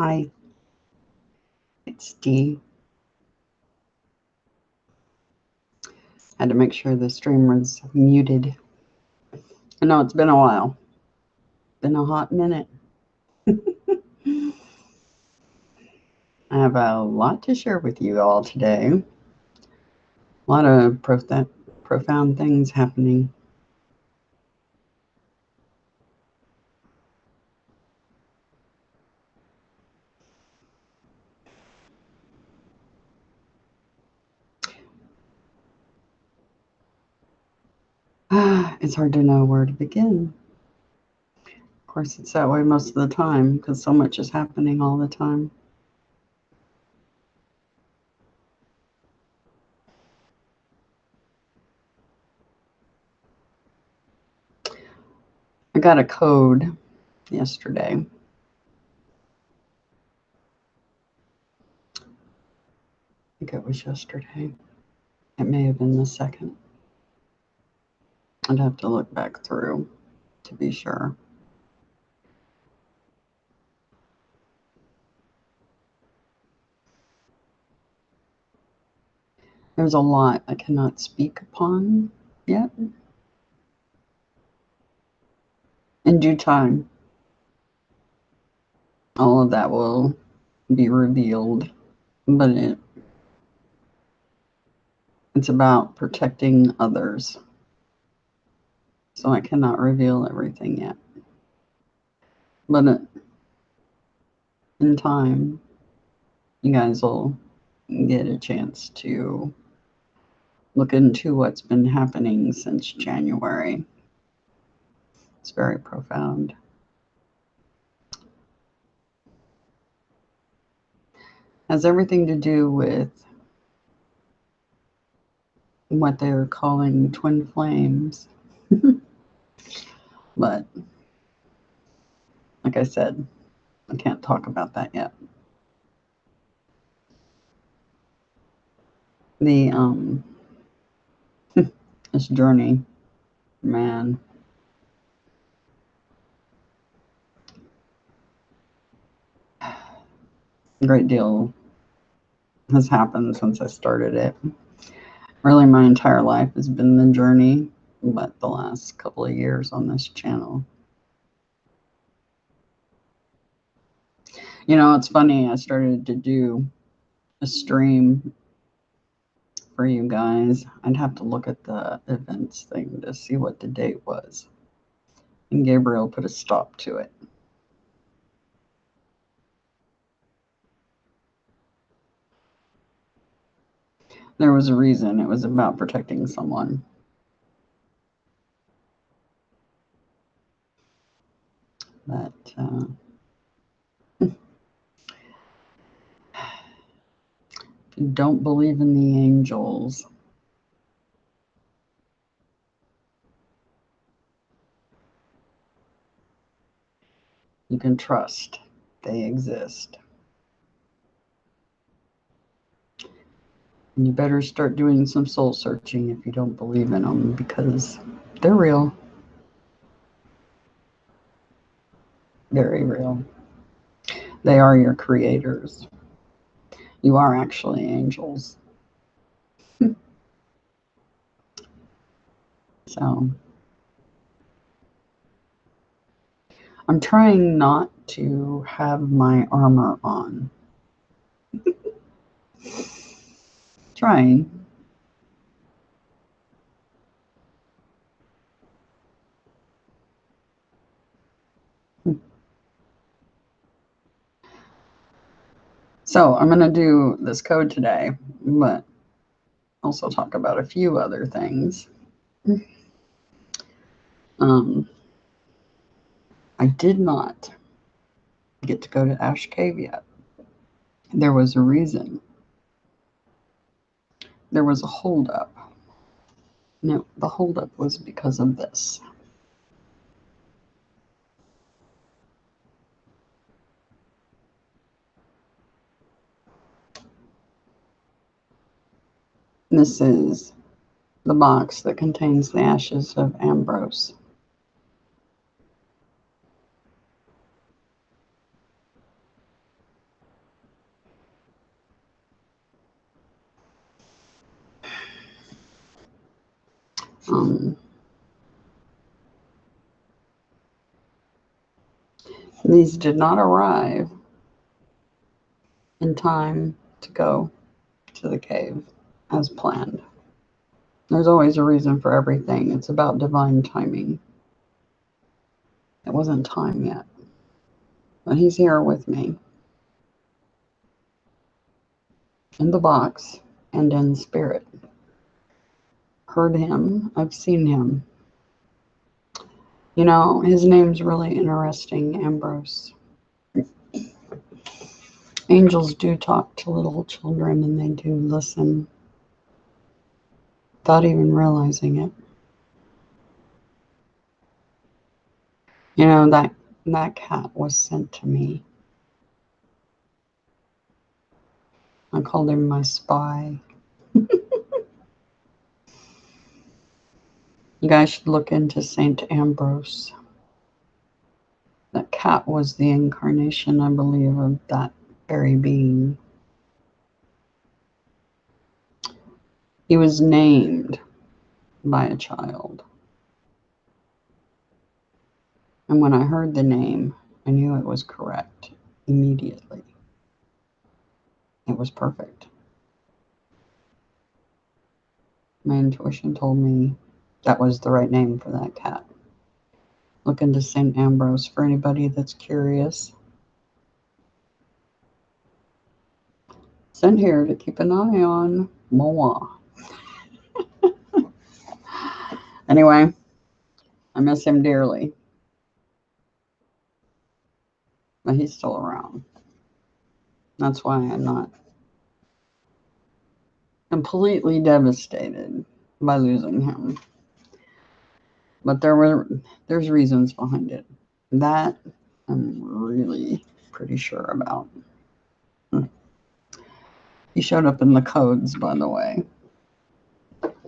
Hi, it's Dee. Had to make sure the stream was muted. I know it's been a while. Been a hot minute. I have a lot to share with you all today. A lot of profound things happening. It's hard to know where to begin. Of course, it's that way most of the time because so much is happening all the time. I got a code yesterday. I think it was yesterday. It may have been the 2nd. I'd have to look back through to be sure. There's a lot I cannot speak upon yet. In due time, all of that will be revealed, but it's about protecting others. So I cannot reveal everything yet. But in time, you guys will get a chance to look into what's been happening since January. It's very profound. Has everything to do with what they're calling twin flames. But like I said, I can't talk about that yet. The this journey, man. A great deal has happened since I started it. Really, my entire life has been the journey, but the last couple of years on this channel. You know, it's funny, I started to do a stream for you guys. I'd have to look at the events thing to see what the date was. And Gabriel put a stop to it. There was a reason. It was about protecting someone. But if you don't believe in the angels, you can trust they exist. And you better start doing some soul searching if you don't believe in them, because they're real. Very real. They are your creators. You are actually angels. So I'm trying not to have my armor on. Trying. So I'm going to do this code today, but also talk about a few other things. I did not get to go to Ash Cave yet. There was a reason. There was a holdup. No, the holdup was because of this. This is the box that contains the ashes of Ambrose. These did not arrive in time to go to the cave as planned. There's always a reason for everything. It's about divine timing. It wasn't time yet. But he's here with me. In the box and in spirit. Heard him. I've seen him. You know, his name's really interesting, Ambrose. Angels do talk to little children and they do listen without even realizing it. You know, that cat was sent to me. I called him my spy. You guys should look into Saint Ambrose. That cat was the incarnation, I believe, of that very being. He was named by a child. And when I heard the name, I knew it was correct immediately. It was perfect. My intuition told me that was the right name for that cat. Look into St. Ambrose for anybody that's curious. Sent here to keep an eye on Moa. Anyway, I miss him dearly. But he's still around. That's why I'm not completely devastated by losing him. But there's reasons behind it. That I'm really pretty sure about. He showed up in the codes, by the way,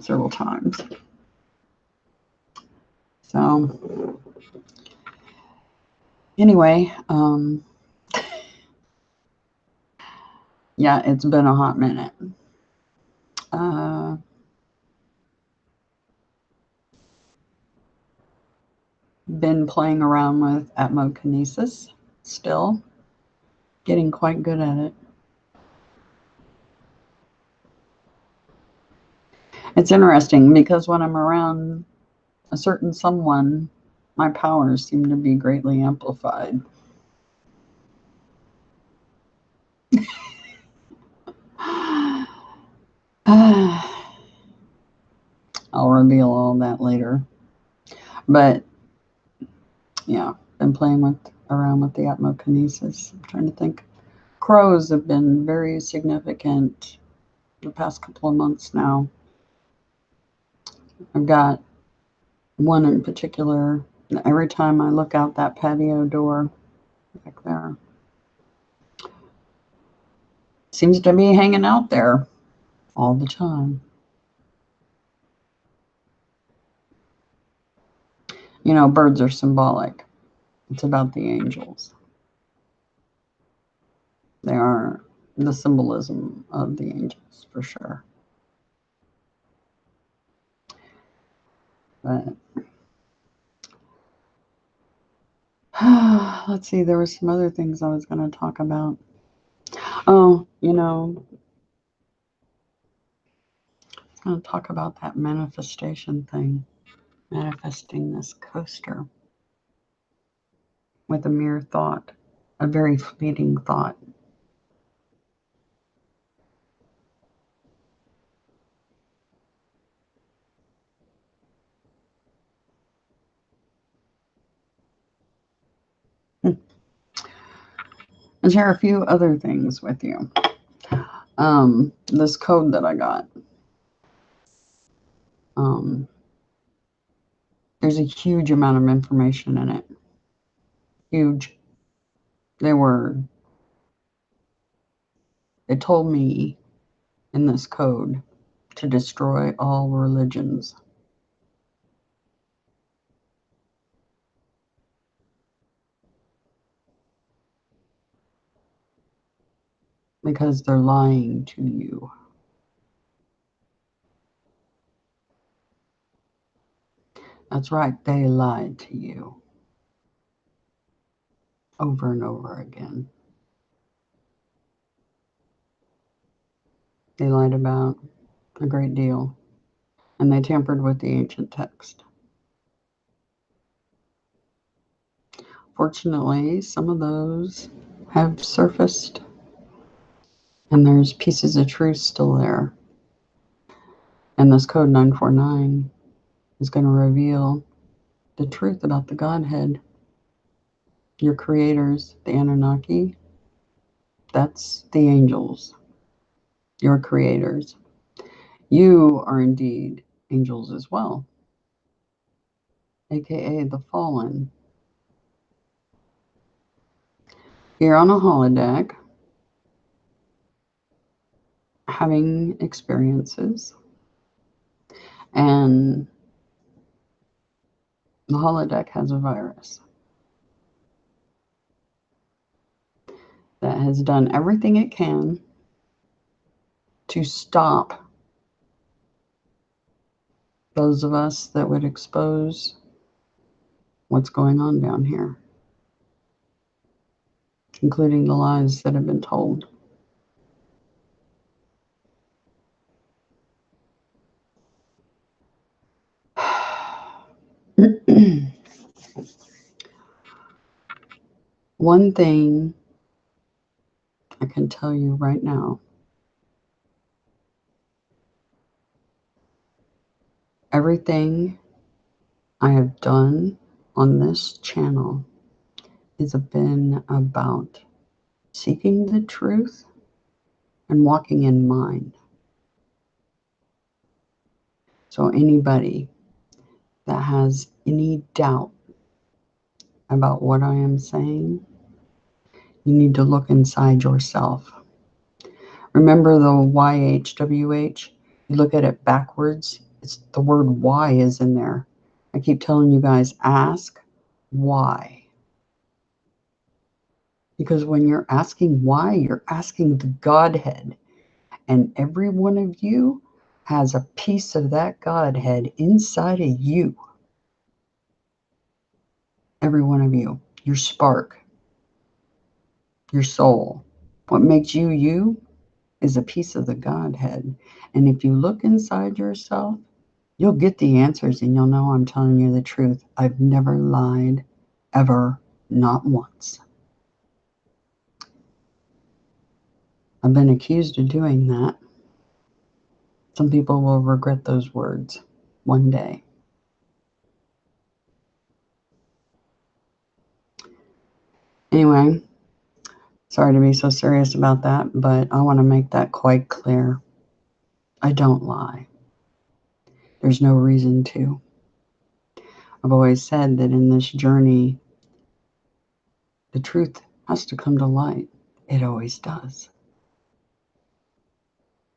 several times. So anyway, yeah, it's been a hot minute. Been playing around with atmokinesis still, getting quite good at it. It's interesting because when I'm around a certain someone, my powers seem to be greatly amplified. I'll reveal all that later. But yeah, been playing around with the atmokinesis. I'm trying to think. Crows have been very significant the past couple of months now. I've got one in particular. Every time I look out that patio door back there, seems to be hanging out there all the time. You know, birds are symbolic. It's about the angels. They are the symbolism of the angels, for sure. But let's see, there were some other things I was going to talk about. Oh, you know, I was going to talk about that manifestation thing, manifesting this coaster with a mere thought, a very fleeting thought. I'll share a few other things with you. This code that I got. There's a huge amount of information in it. Huge. They told me in this code to destroy all religions. Because they're lying to you. That's right, they lied to you over and over again. They lied about a great deal, and they tampered with the ancient text. Fortunately, some of those have surfaced, and there's pieces of truth still there. And this code 949 is going to reveal the truth about the Godhead, your creators, the Anunnaki. That's the angels, your creators. You are indeed angels as well, aka the fallen. You're on a holodeck, having experiences, and the holodeck has a virus that has done everything it can to stop those of us that would expose what's going on down here, including the lies that have been told. One thing I can tell you right now, everything I have done on this channel has been about seeking the truth and walking in mind. So anybody that has any doubt about what I am saying, you need to look inside yourself. Remember the YHWH? You look at it backwards, it's the word why is in there. I keep telling you guys, ask why. Because when you're asking why, you're asking the Godhead. And every one of you has a piece of that Godhead inside of you. Every one of you. Your spark. Your soul. What makes you you is a piece of the Godhead. And if you look inside yourself, you'll get the answers and you'll know I'm telling you the truth. I've never lied, ever, not once. I've been accused of doing that. Some people will regret those words one day. Anyway, sorry to be so serious about that, but I want to make that quite clear. I don't lie. There's no reason to. I've always said that in this journey, the truth has to come to light. It always does.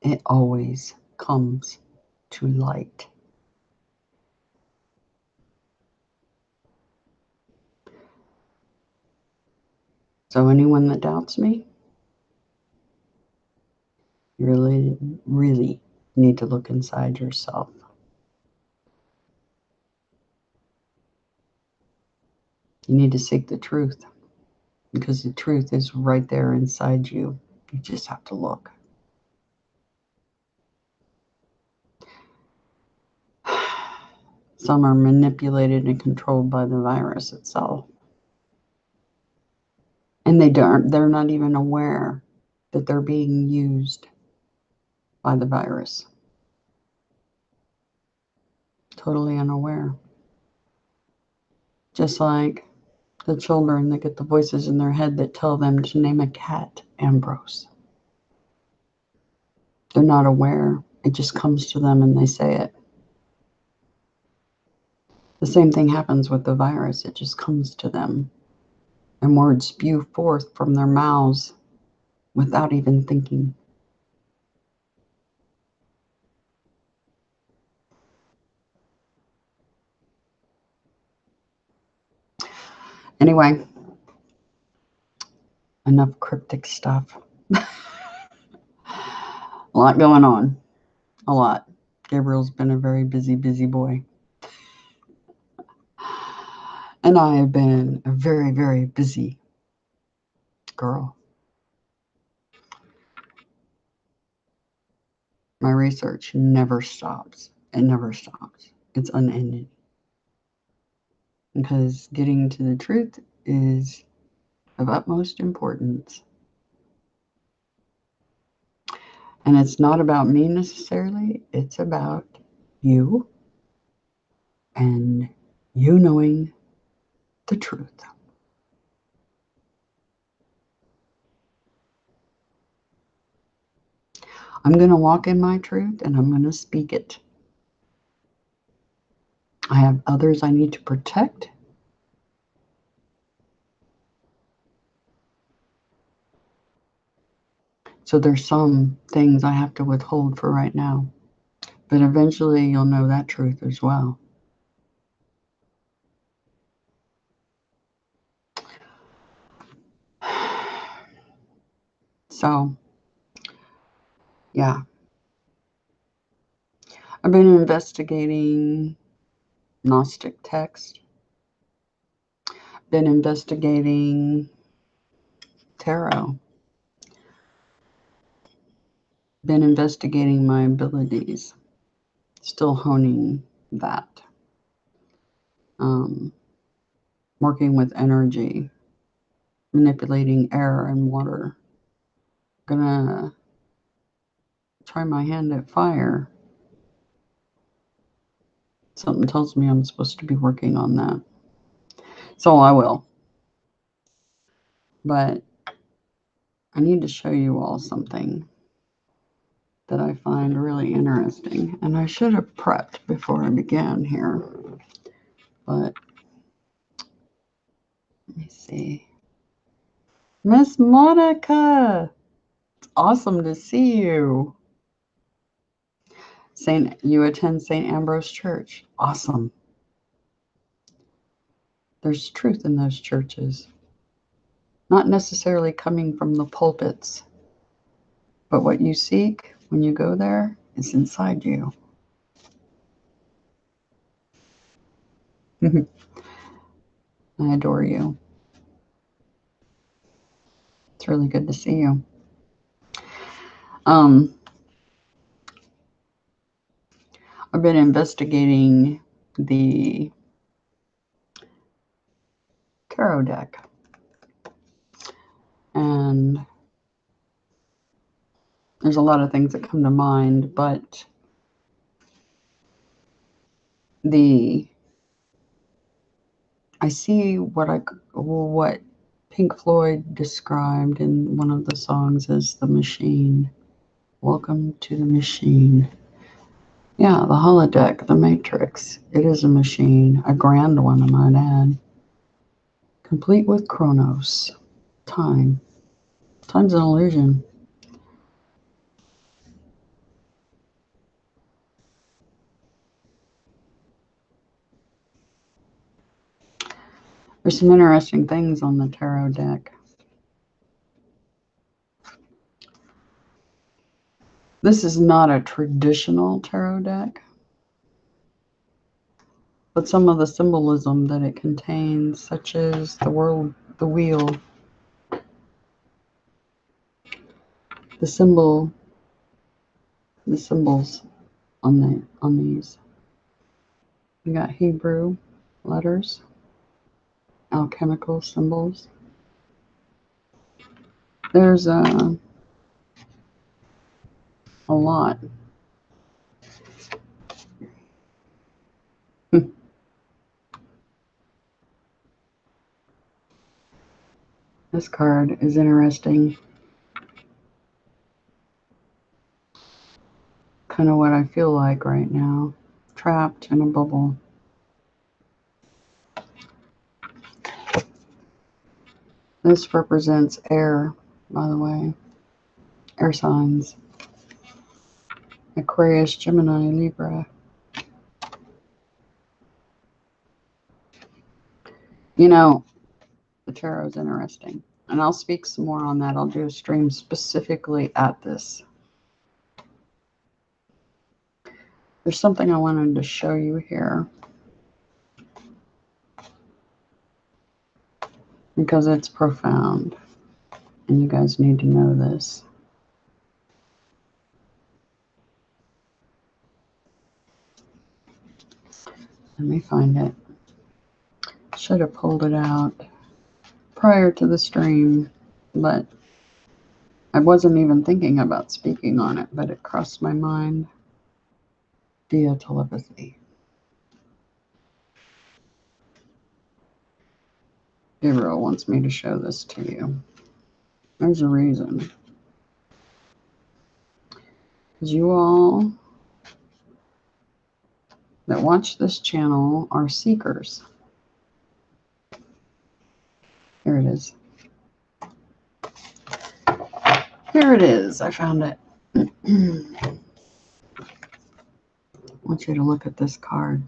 It always comes to light. So anyone that doubts me, you really, really need to look inside yourself. You need to seek the truth because the truth is right there inside you. You just have to look. Some are manipulated and controlled by the virus itself. And they're not even aware that they're being used by the virus. Totally unaware. Just like the children that get the voices in their head that tell them to name a cat Ambrose. They're not aware. It just comes to them and they say it. The same thing happens with the virus. It just comes to them. And words spew forth from their mouths without even thinking. Anyway, enough cryptic stuff. A lot going on. A lot. Gabriel's been a very busy, busy boy. And I have been a very, very busy girl. My research never stops. It never stops. It's unending. Because getting to the truth is of utmost importance. And it's not about me necessarily. It's about you and you knowing the truth. I'm going to walk in my truth and I'm going to speak it. I have others I need to protect. So there's some things I have to withhold for right now. But eventually you'll know that truth as well. So, yeah. I've been investigating Gnostic text. Been investigating tarot. Been investigating my abilities. Still honing that. Working with energy. Manipulating air and water. Gonna try my hand at fire. Something tells me I'm supposed to be working on that. So I will. But I need to show you all something that I find really interesting. And I should have prepped before I began here. But let me see. Miss Monica! It's awesome to see you. You attend St. Ambrose Church. Awesome. There's truth in those churches. Not necessarily coming from the pulpits, but what you seek when you go there is inside you. I adore you. It's really good to see you. I've been investigating the tarot deck. And there's a lot of things that come to mind, but I see what Pink Floyd described in one of the songs as the machine. Welcome to the machine. Yeah, the holodeck, the Matrix. It is a machine, a grand one, I might add. Complete with chronos, time. Time's an illusion. There's some interesting things on the tarot deck. This is not a traditional tarot deck, but some of the symbolism that it contains, such as the world, the wheel, the symbols on these. You got Hebrew letters, alchemical symbols. There's a lot. This card is interesting. Kind of what I feel like right now. Trapped in a bubble. This represents air, by the way. Air signs. Aquarius, Gemini, Libra. You know, the tarot is interesting. And I'll speak some more on that. I'll do a stream specifically at this. There's something I wanted to show you here. because it's profound. And you guys need to know this. Let me find it. Should have pulled it out prior to the stream, but I wasn't even thinking about speaking on it, but it crossed my mind via telepathy. Gabriel wants me to show this to you. There's a reason. Because you all that watch this channel are seekers. Here it is. Here it is. I found it. I want you to look at this card.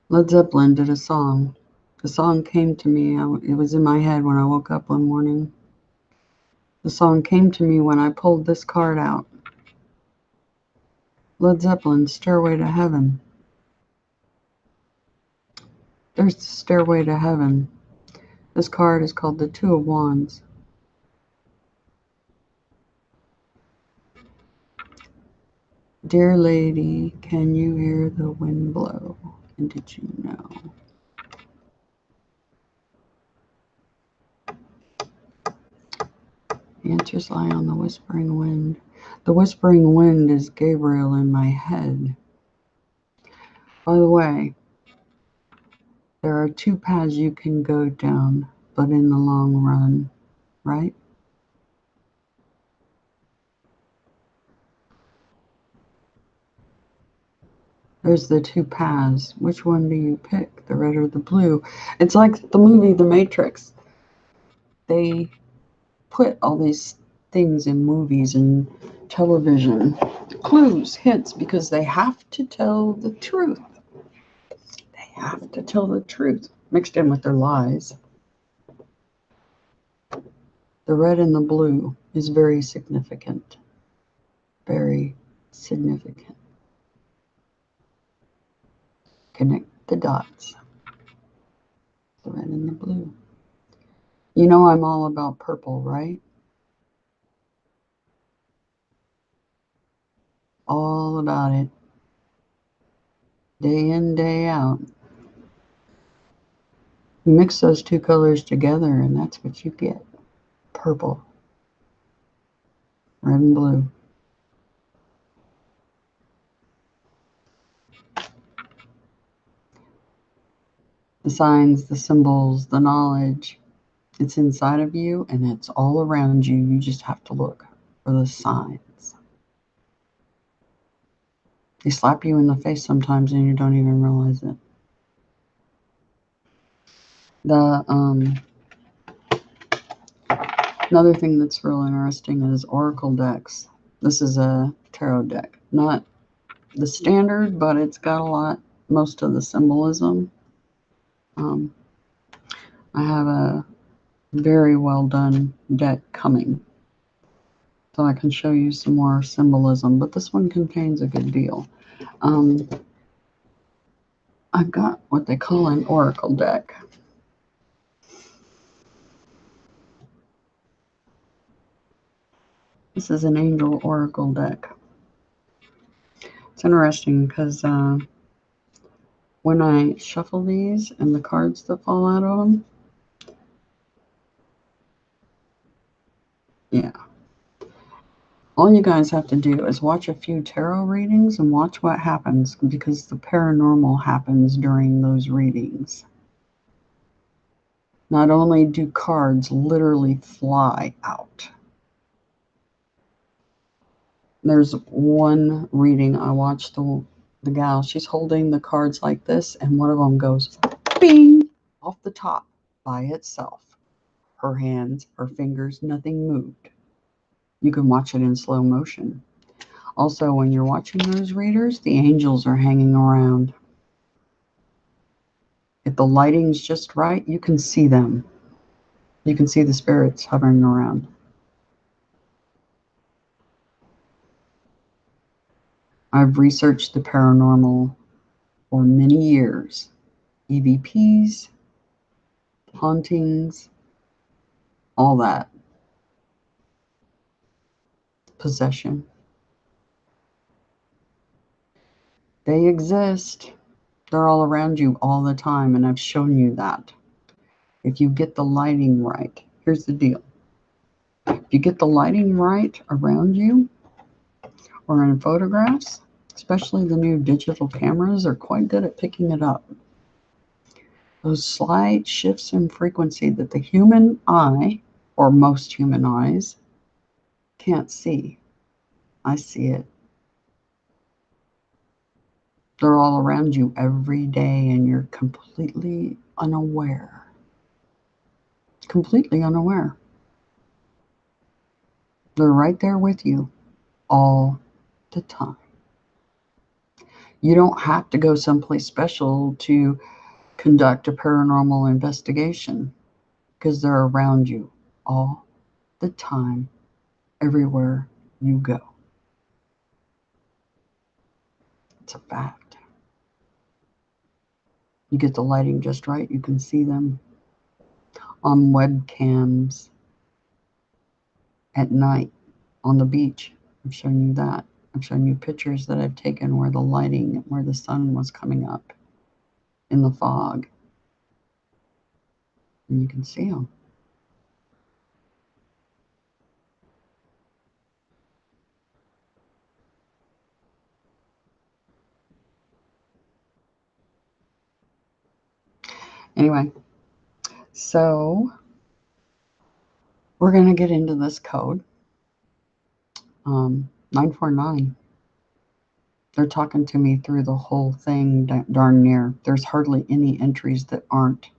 Led Zeppelin did a song. The song came to me. It was in my head when I woke up one morning. The song came to me when I pulled this card out. Led Zeppelin, Stairway to Heaven. There's the Stairway to Heaven. This card is called the Two of Wands. Dear lady, can you hear the wind blow? And did you know? The answers lie on the whispering wind. The whispering wind is Gabriel in my head. By the way, there are two paths you can go down, but in the long run, right? There's the two paths. Which one do you pick, the red or the blue? It's like the movie The Matrix. They put all these things in movies and television, clues, hints, because they have to tell the truth. They have to tell the truth, mixed in with their lies. The red and the blue is very significant. Very significant. Connect the dots. The red and the blue. You know I'm all about purple, right? All about it. Day in, day out. You mix those two colors together and that's what you get. Purple. Red and blue. The signs, the symbols, the knowledge. It's inside of you and it's all around you. You just have to look for the signs. They slap you in the face sometimes and you don't even realize it. Another thing that's real interesting is oracle decks. This is a tarot deck. Not the standard, but it's got most of the symbolism. I have a very well done deck coming. So I can show you some more symbolism, but this one contains a good deal. I've got what they call an oracle deck. This is an angel oracle deck. It's interesting because when I shuffle these and the cards that fall out of them, yeah. All you guys have to do is watch a few tarot readings and watch what happens, because the paranormal happens during those readings. Not only do cards literally fly out. There's one reading I watched, the gal, she's holding the cards like this, and one of them goes bing off the top by itself. Her hands, her fingers, nothing moved. You can watch it in slow motion. Also, when you're watching those readers, the angels are hanging around. If the lighting's just right, you can see them. You can see the spirits hovering around. I've researched the paranormal for many years. EVPs, hauntings, all that. Possession. They exist. They're all around you all the time, and I've shown you that. If you get the lighting right, here's the deal. If you get the lighting right around you or in photographs, especially the new digital cameras are quite good at picking it up. Those slight shifts in frequency that the human eye, or most human eyes, can't see. I see it. They're all around you every day, and you're completely unaware. Completely unaware. They're right there with you all the time. You don't have to go someplace special to conduct a paranormal investigation because they're around you all the time, everywhere you go. It's a fact. You get the lighting just right, you can see them on webcams at night on the beach. I've shown you that. I've shown you pictures that I've taken where the lighting, where the sun was coming up in the fog. And you can see them. Anyway, so we're going to get into this code. 949. They're talking to me through the whole thing darn near. There's hardly any entries that aren't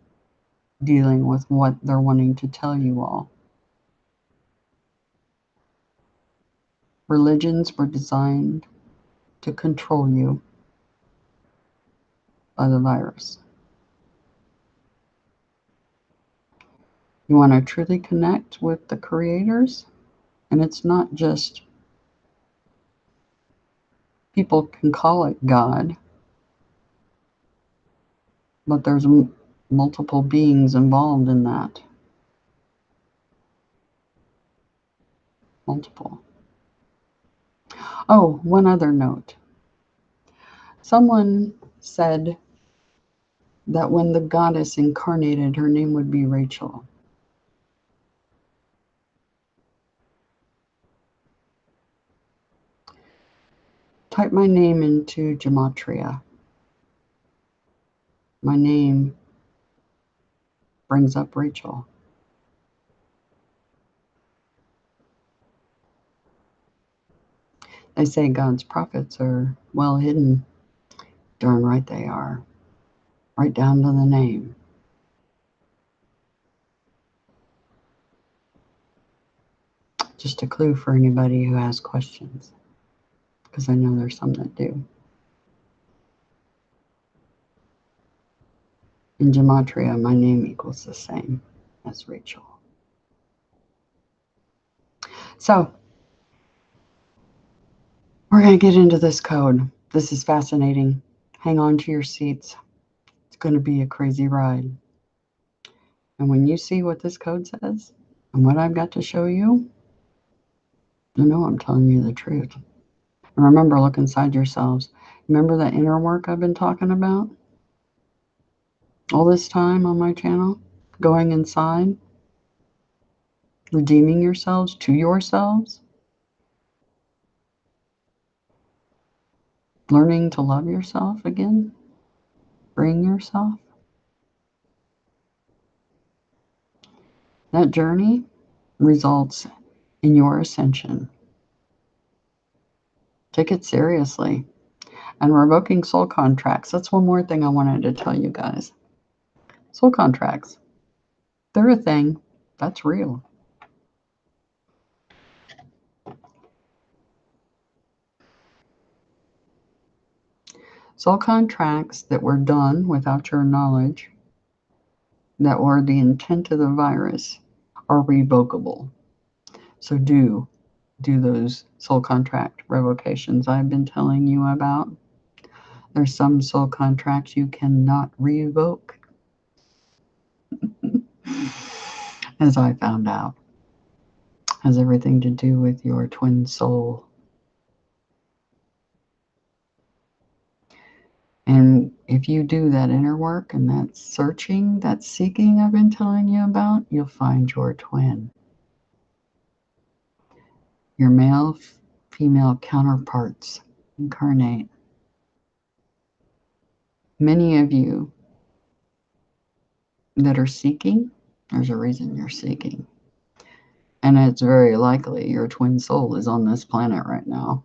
dealing with what they're wanting to tell you all. Religions were designed to control you by the virus. You want to truly connect with the creators, and it's not just, people can call it God, but there's multiple beings involved in that. Multiple. Oh, one other note. Someone said that when the goddess incarnated, her name would be Rachel. Type my name into Gematria. My name brings up Rachel. They say God's prophets are well hidden. Darn right they are. Right down to the name. Just a clue for anybody who has questions, because I know there's some that do. In Gematria, my name equals the same as Rachel. So, we're going to get into this code. This is fascinating. Hang on to your seats. It's going to be a crazy ride. And when you see what this code says and what I've got to show you, you know I'm telling you the truth. And remember, look inside yourselves. Remember that inner work I've been talking about? All this time on my channel? Going inside? Redeeming yourselves to yourselves? Learning to love yourself again? Bring yourself? That journey results in your ascension. Take it seriously. And revoking soul contracts. That's one more thing I wanted to tell you guys. Soul contracts. They're a thing. That's real. Soul contracts that were done without your knowledge, that were the intent of the virus, are revocable. So do those soul contract revocations I've been telling you about. There's some soul contracts you cannot revoke. as I found out, has everything to do with your twin soul. And if you do that inner work and that searching, that seeking I've been telling you about, you'll find your twin. Your male, female counterparts incarnate. Many of you that are seeking, there's a reason you're seeking. And it's very likely your twin soul is on this planet right now.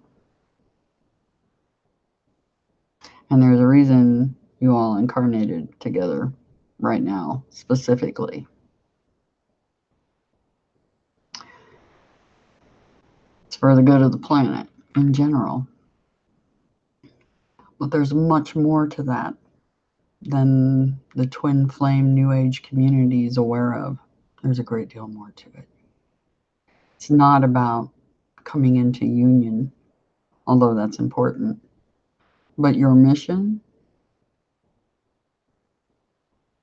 And there's a reason you all incarnated together right now, specifically. It's for the good of the planet in general. But there's much more to that than the twin flame New Age community is aware of. There's a great deal more to it. It's not about coming into union, although that's important. But your mission,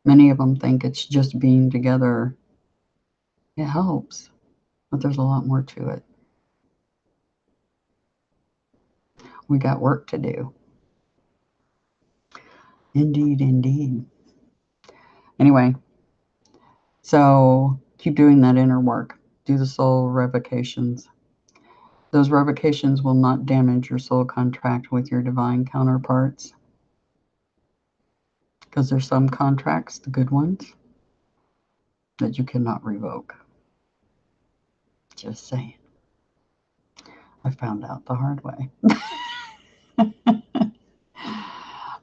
many of them think it's just being together. It helps, but there's a lot more to it. We got work to do. Indeed, indeed. Anyway, so keep doing that inner work. Do the soul revocations. Those revocations will not damage your soul contract with your divine counterparts. Because there's some contracts, the good ones, that you cannot revoke. Just saying. I found out the hard way.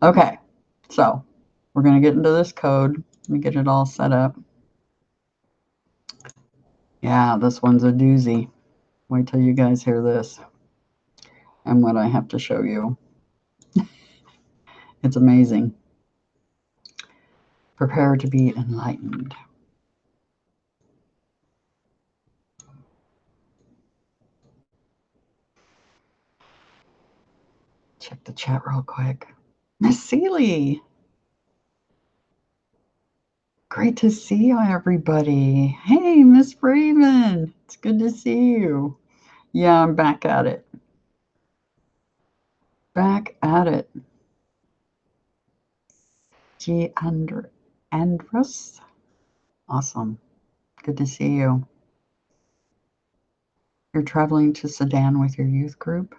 Okay, so we're going to get into this code. Let me get it all set up. Yeah, this one's a doozy. Wait till you guys hear this and what I have to show you. It's amazing. Prepare to be enlightened. Check the chat real quick. Miss Seeley. Great to see you, everybody. Hey, Miss Raven. It's good to see you. Yeah, I'm back at it. Back at it. G. Andrus. Awesome. Good to see you. You're traveling to Sudan with your youth group?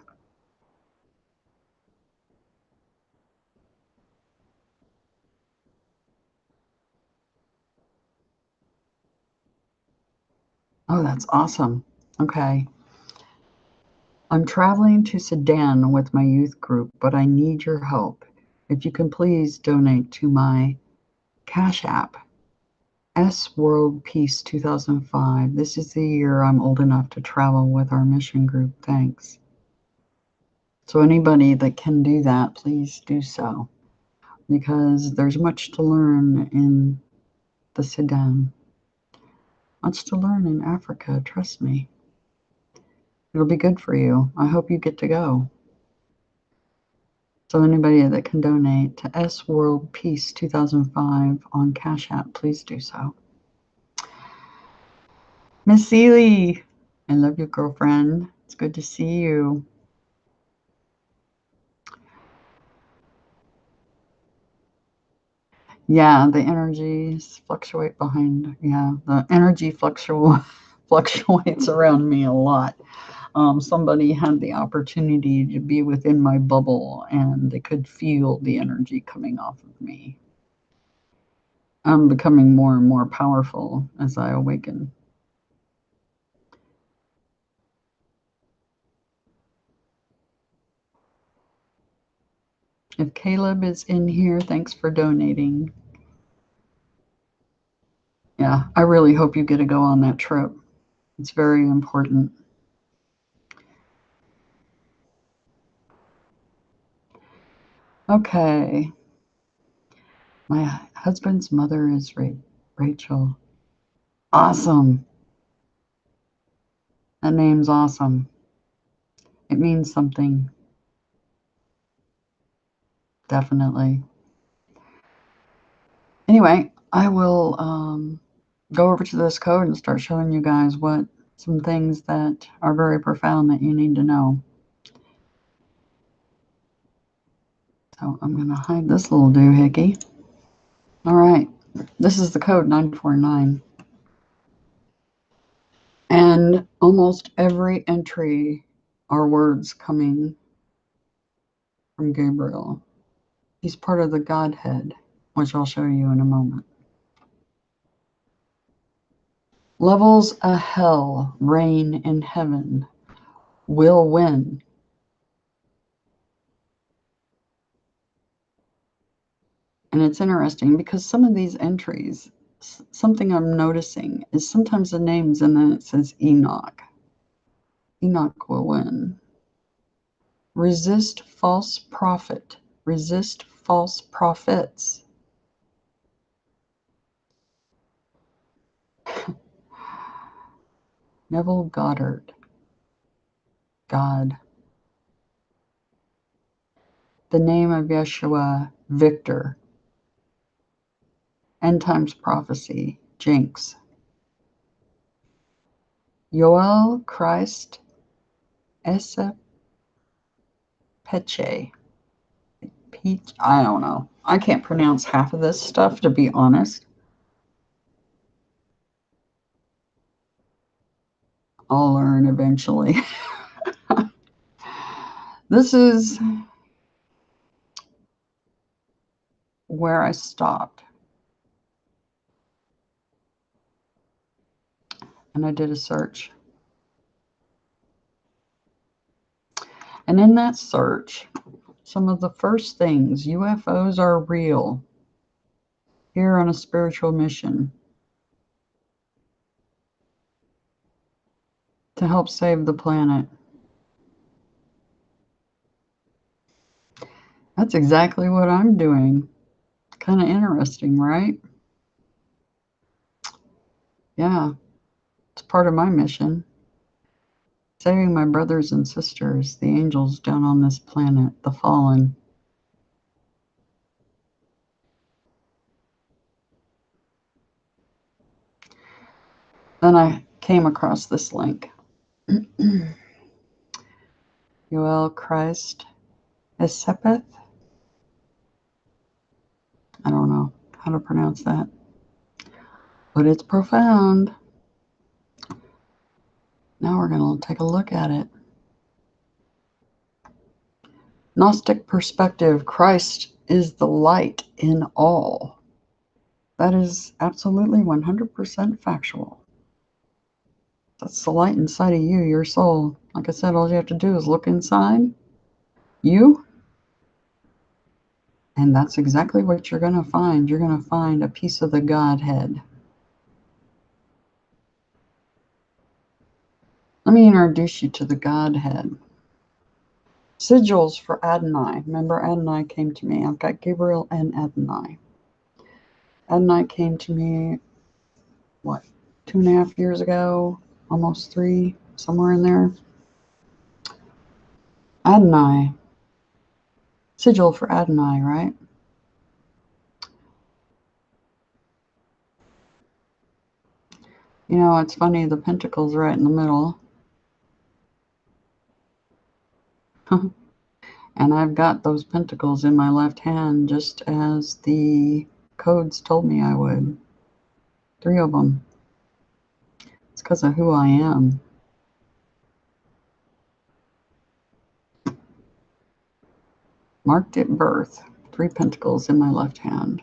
Oh, that's awesome. Okay. I'm traveling to Sudan with my youth group, but I need your help. If you can please donate to my Cash App, S World Peace 2005. This is the year I'm old enough to travel with our mission group. Thanks. So anybody that can do that, please do so, because there's much to learn in the Sudan. Much to learn in Africa, trust me. It'll be good for you. I hope you get to go. So anybody that can donate to S World Peace 2005 on Cash App, please do so. Miss Seeley, I love you, girlfriend. It's good to see you. Yeah, the energies fluctuate behind. Yeah, the energy fluctuates around me a lot. Somebody had the opportunity to be within my bubble and they could feel the energy coming off of me. I'm becoming more and more powerful as I awaken. If Caleb is in here, thanks for donating. Yeah, I really hope you get to go on that trip. It's very important. Okay. My husband's mother is Rachel. Awesome. That name's awesome. It means something. Definitely. Anyway, I will go over to this code and start showing you guys what some things that are very profound that you need to know. So I'm going to hide this little doohickey. All right, this is the code 949. And almost every entry are words coming from Gabriel. He's part of the Godhead, which I'll show you in a moment. Levels of hell reign in heaven, will win. And it's interesting because some of these entries, something I'm noticing is sometimes the names and then it says Enoch. Enoch will win. Resist false prophet. Resist false prophets. Neville Goddard. God. The name of Yeshua, Victor. End times prophecy, Jinx. Yoel Christ Esepeche. Peach, I don't know. I can't pronounce half of this stuff, to be honest. I'll learn eventually. This is where I stopped. And I did a search. And in that search, some of the first things, UFOs are real. Here on a spiritual mission to help save the planet. That's exactly what I'm doing. Kind of interesting, right? Yeah, it's part of my mission. Saving my brothers and sisters, the angels down on this planet, the fallen. Then I came across this link. Yoel Christ Esepeth. I don't know how to pronounce that, but it's profound. Now we're going to take a look at it. Gnostic perspective, Christ is the light in all. That is absolutely 100% factual. That's the light inside of you, your soul. Like I said, all you have to do is look inside you, and that's exactly what you're going to find. You're going to find a piece of the Godhead. Let me introduce you to the Godhead. Sigils for Adonai. Remember, Adonai came to me. I've got Gabriel and Adonai. Adonai came to me, what, 2.5 years ago? Almost 3, somewhere in there. Adonai. Sigil for Adonai, right? You know, it's funny, the pentacle's right in the middle. And I've got those pentacles in my left hand just as the codes told me I would. 3 of them. It's because of who I am. Marked at birth. 3 pentacles in my left hand.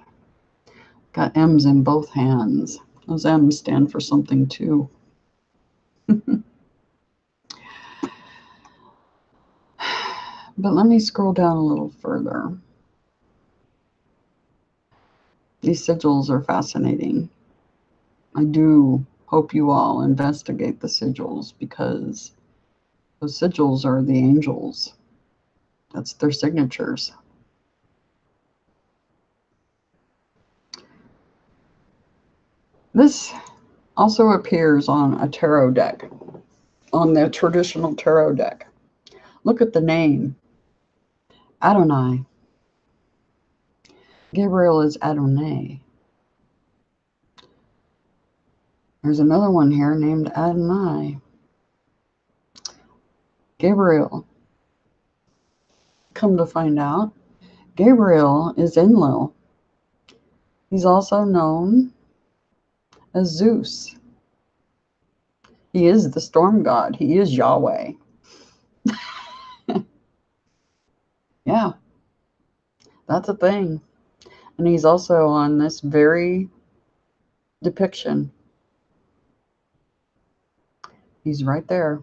Got M's in both hands. Those M's stand for something too. But let me scroll down a little further. These sigils are fascinating. I do hope you all investigate the sigils because those sigils are the angels. That's their signatures. This also appears on a tarot deck, on the traditional tarot deck. Look at the name. Adonai. Gabriel is Adonai. There's another one here named Adonai. Gabriel. Come to find out, Gabriel is Enlil. He's also known as Zeus. He is the storm god. He is Yahweh. Yeah, that's a thing. And he's also on this very depiction. He's right there.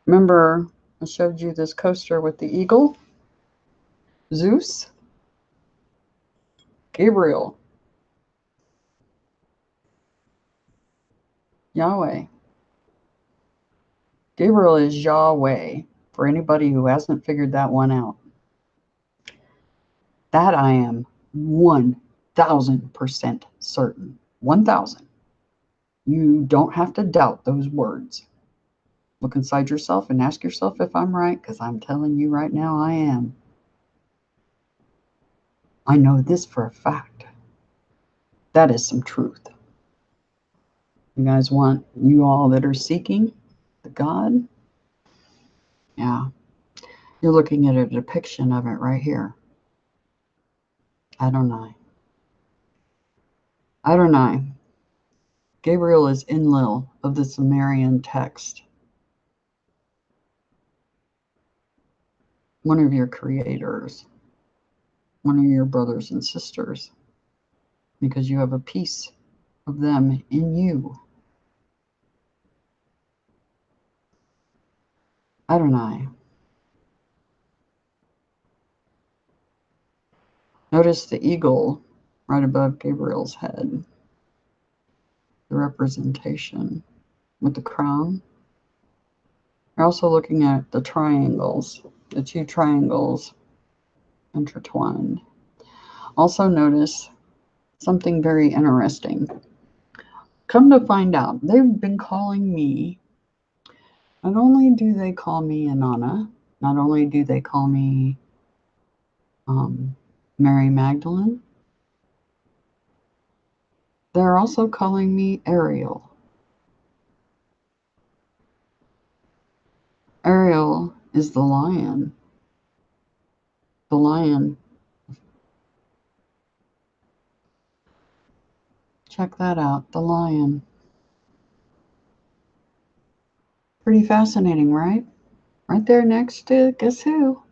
Remember, I showed you this coaster with the eagle? Zeus, Gabriel, Yahweh. Gabriel is Yahweh, for anybody who hasn't figured that one out. That I am 1,000% certain. 1,000. You don't have to doubt those words. Look inside yourself and ask yourself if I'm right, because I'm telling you right now I am. I know this for a fact. That is some truth. You guys want, you all that are seeking the God? Yeah. You're looking at a depiction of it right here. Adonai. Adonai. Gabriel is Enlil of the Sumerian text. One of your creators. One of your brothers and sisters. Because you have a piece of them in you. Adonai. Notice the eagle right above Gabriel's head. The representation with the crown. You're also looking at the triangles, the two triangles intertwined. Also notice something very interesting. Come to find out, they've been calling me, not only do they call me Inanna, not only do they call me Mary Magdalene, they're also calling me Ariel. Ariel is the lion. The lion. Check that out, the lion. Pretty fascinating, right? Right there next to, guess who?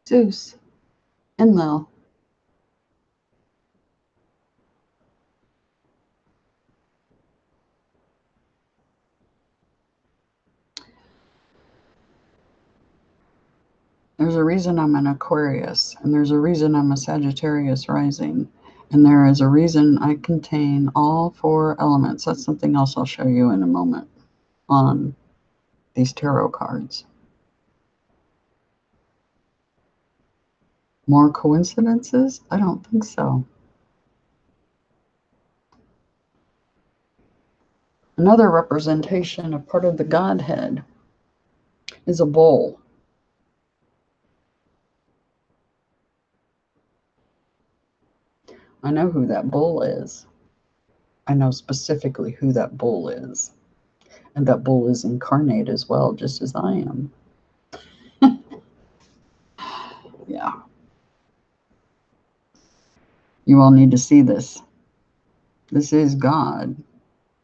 Zeus. Enlil. There's a reason I'm an Aquarius, and there's a reason I'm a Sagittarius rising, and there is a reason I contain all 4 elements. That's something else I'll show you in a moment on these tarot cards. More coincidences? I don't think so. Another representation of part of the Godhead is a bull. I know who that bull is. I know specifically who that bull is. And that bull is incarnate as well, just as I am. Yeah. You all need to see this. This is God.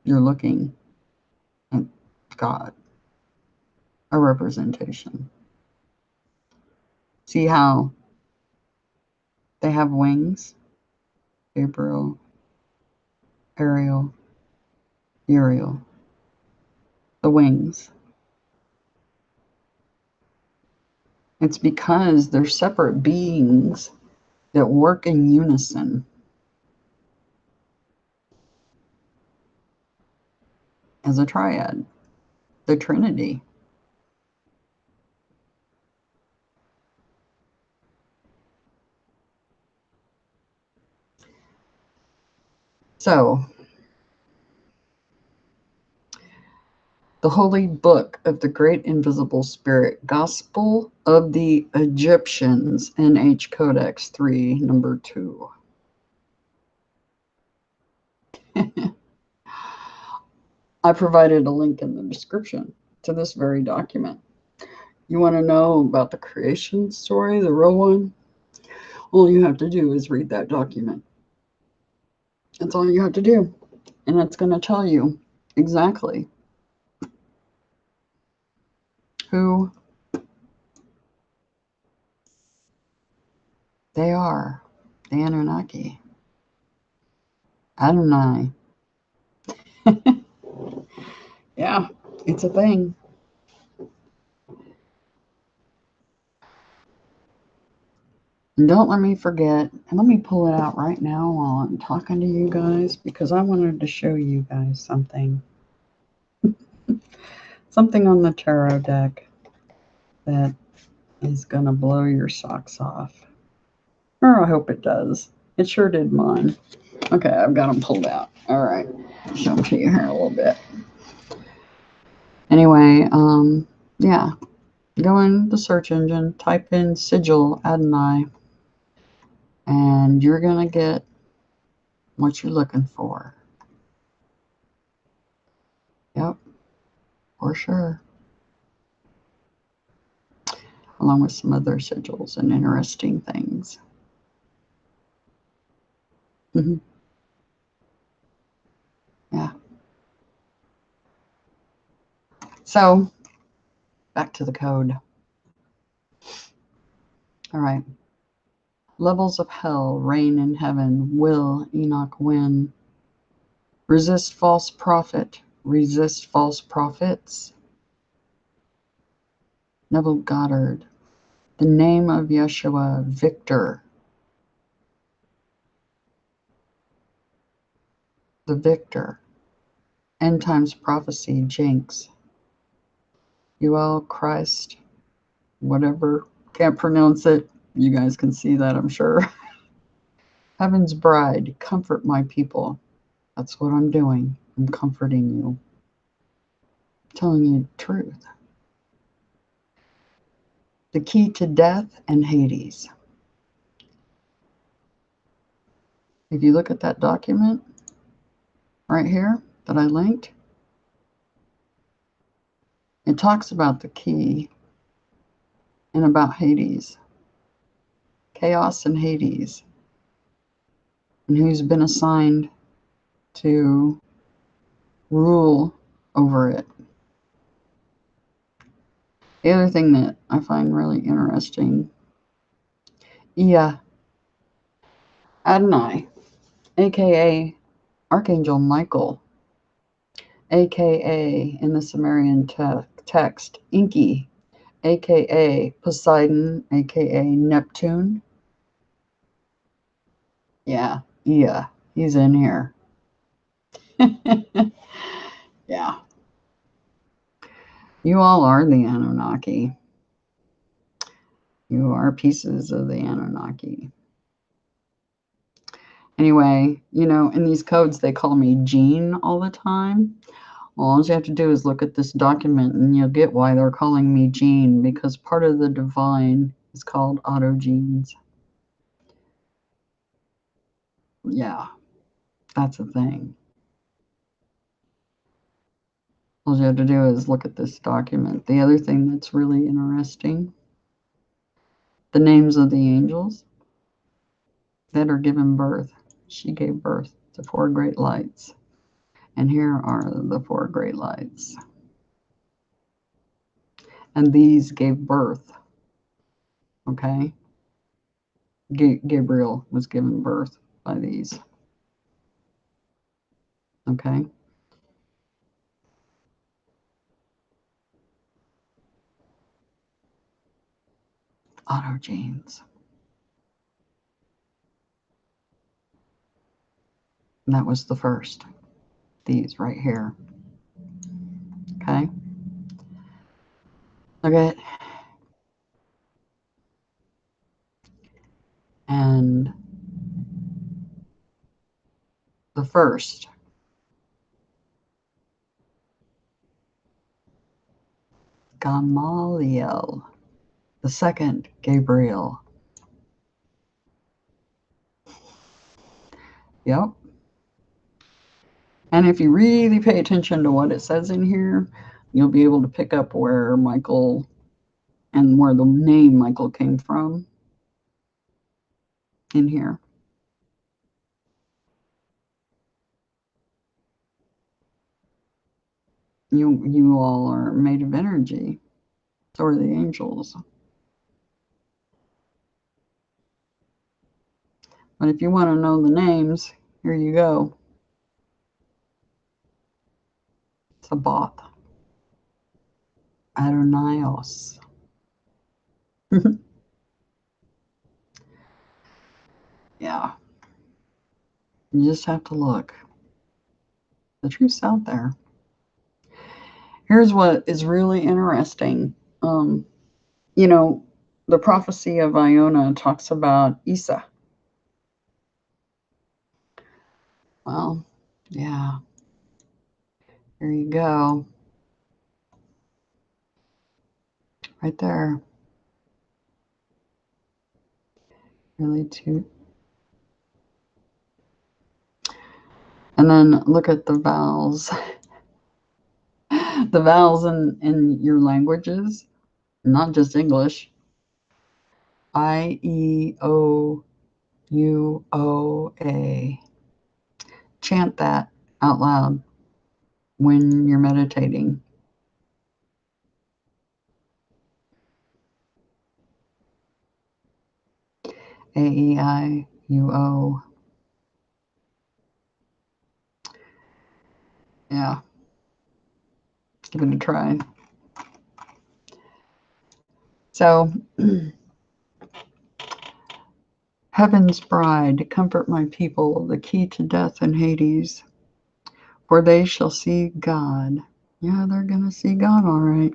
You're looking at God. A representation. See how they have wings? Gabriel, Ariel, Uriel. The wings. It's because they're separate beings that work in unison. As a triad. The Trinity. So, the Holy Book of the Great Invisible Spirit, Gospel of the Egyptians, NH Codex 3, number 2. I provided a link in the description to this very document. You want to know about the creation story, the real one? All you have to do is read that document. That's all you have to do. And it's going to tell you exactly who they are, the Anunnaki. Adonai. Yeah, it's a thing. And don't let me forget, and let me pull it out right now while I'm talking to you guys, because I wanted to show you guys something. Something on the tarot deck that is going to blow your socks off. Or I hope it does. It sure did mine. Okay, I've got them pulled out. All right, show them to you here in a little bit. Anyway, yeah, go in the search engine, type in sigil Adonai, and you're going to get what you're looking for. Yep, for sure. Along with some other sigils and interesting things. Mm-hmm. Yeah. So, back to the code. All right. Levels of hell reign in heaven. Will Enoch win? Resist false prophet. Resist false prophets. Neville Goddard. The name of Yeshua, Victor. The Victor. End Times Prophecy, Jenks. UL Christ. Whatever. Can't pronounce it. You guys can see that, I'm sure. Heaven's bride, comfort my people. That's what I'm doing. I'm comforting you. Telling you the truth. The key to death and Hades. If you look at that document right here that I linked, it talks about the key and about Hades. Chaos and Hades. And who's been assigned to rule over it. The other thing that I find really interesting, Adonai, aka Archangel Michael, aka in the Sumerian text, Enki, aka Poseidon, aka Neptune. Yeah, he's in here. Yeah. You all are the Anunnaki. You are pieces of the Anunnaki. Anyway, you know, in these codes, they call me Jean all the time. Well, all you have to do is look at this document and you'll get why they're calling me Jean, because part of the divine is called autogenes. Yeah, that's a thing. All you have to do is look at this document. The other thing that's really interesting, the names of the angels that are given birth. She gave birth to 4 great lights. And here are the 4 great lights. And these gave birth. Okay? Gabriel was given birth by these. Okay? Autogenes. And that was the first. These right here. Okay? Look at it. And the first, Gamaliel. The second, Gabriel. Yep. And if you really pay attention to what it says in here, you'll be able to pick up where Michael and where the name Michael came from in here. You all are made of energy. So are the angels. But if you want to know the names, here you go. Sabaoth. Adonaios. Yeah. You just have to look. The truth's out there. Here's what is really interesting. You know, the prophecy of Iona talks about Isa. Well, yeah. There you go. Right there. Really too. And then look at the vowels. The vowels in your languages, not just English. I, E, O, U, O, A. Chant that out loud when you're meditating. A, E, I, U, O. Yeah. Give it a try. So, Heaven's bride, comfort my people, the key to death and Hades, for they shall see God. Yeah, they're going to see God, all right.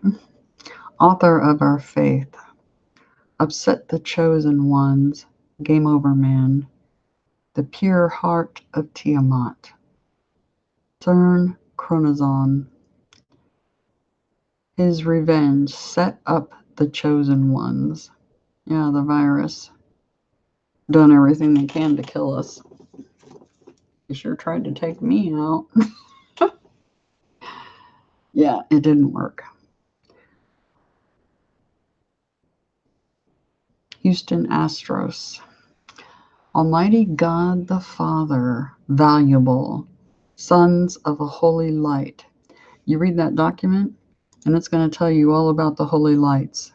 Author of our faith, upset the chosen ones, game over man, the pure heart of Tiamat, turn Chronozon, his revenge, set up the chosen ones. Yeah, the virus. Done everything they can to kill us. They sure tried to take me out. Yeah, it didn't work. Houston Astros. Almighty God the Father, valuable, sons of a holy light. You read that document, and it's going to tell you all about the holy lights.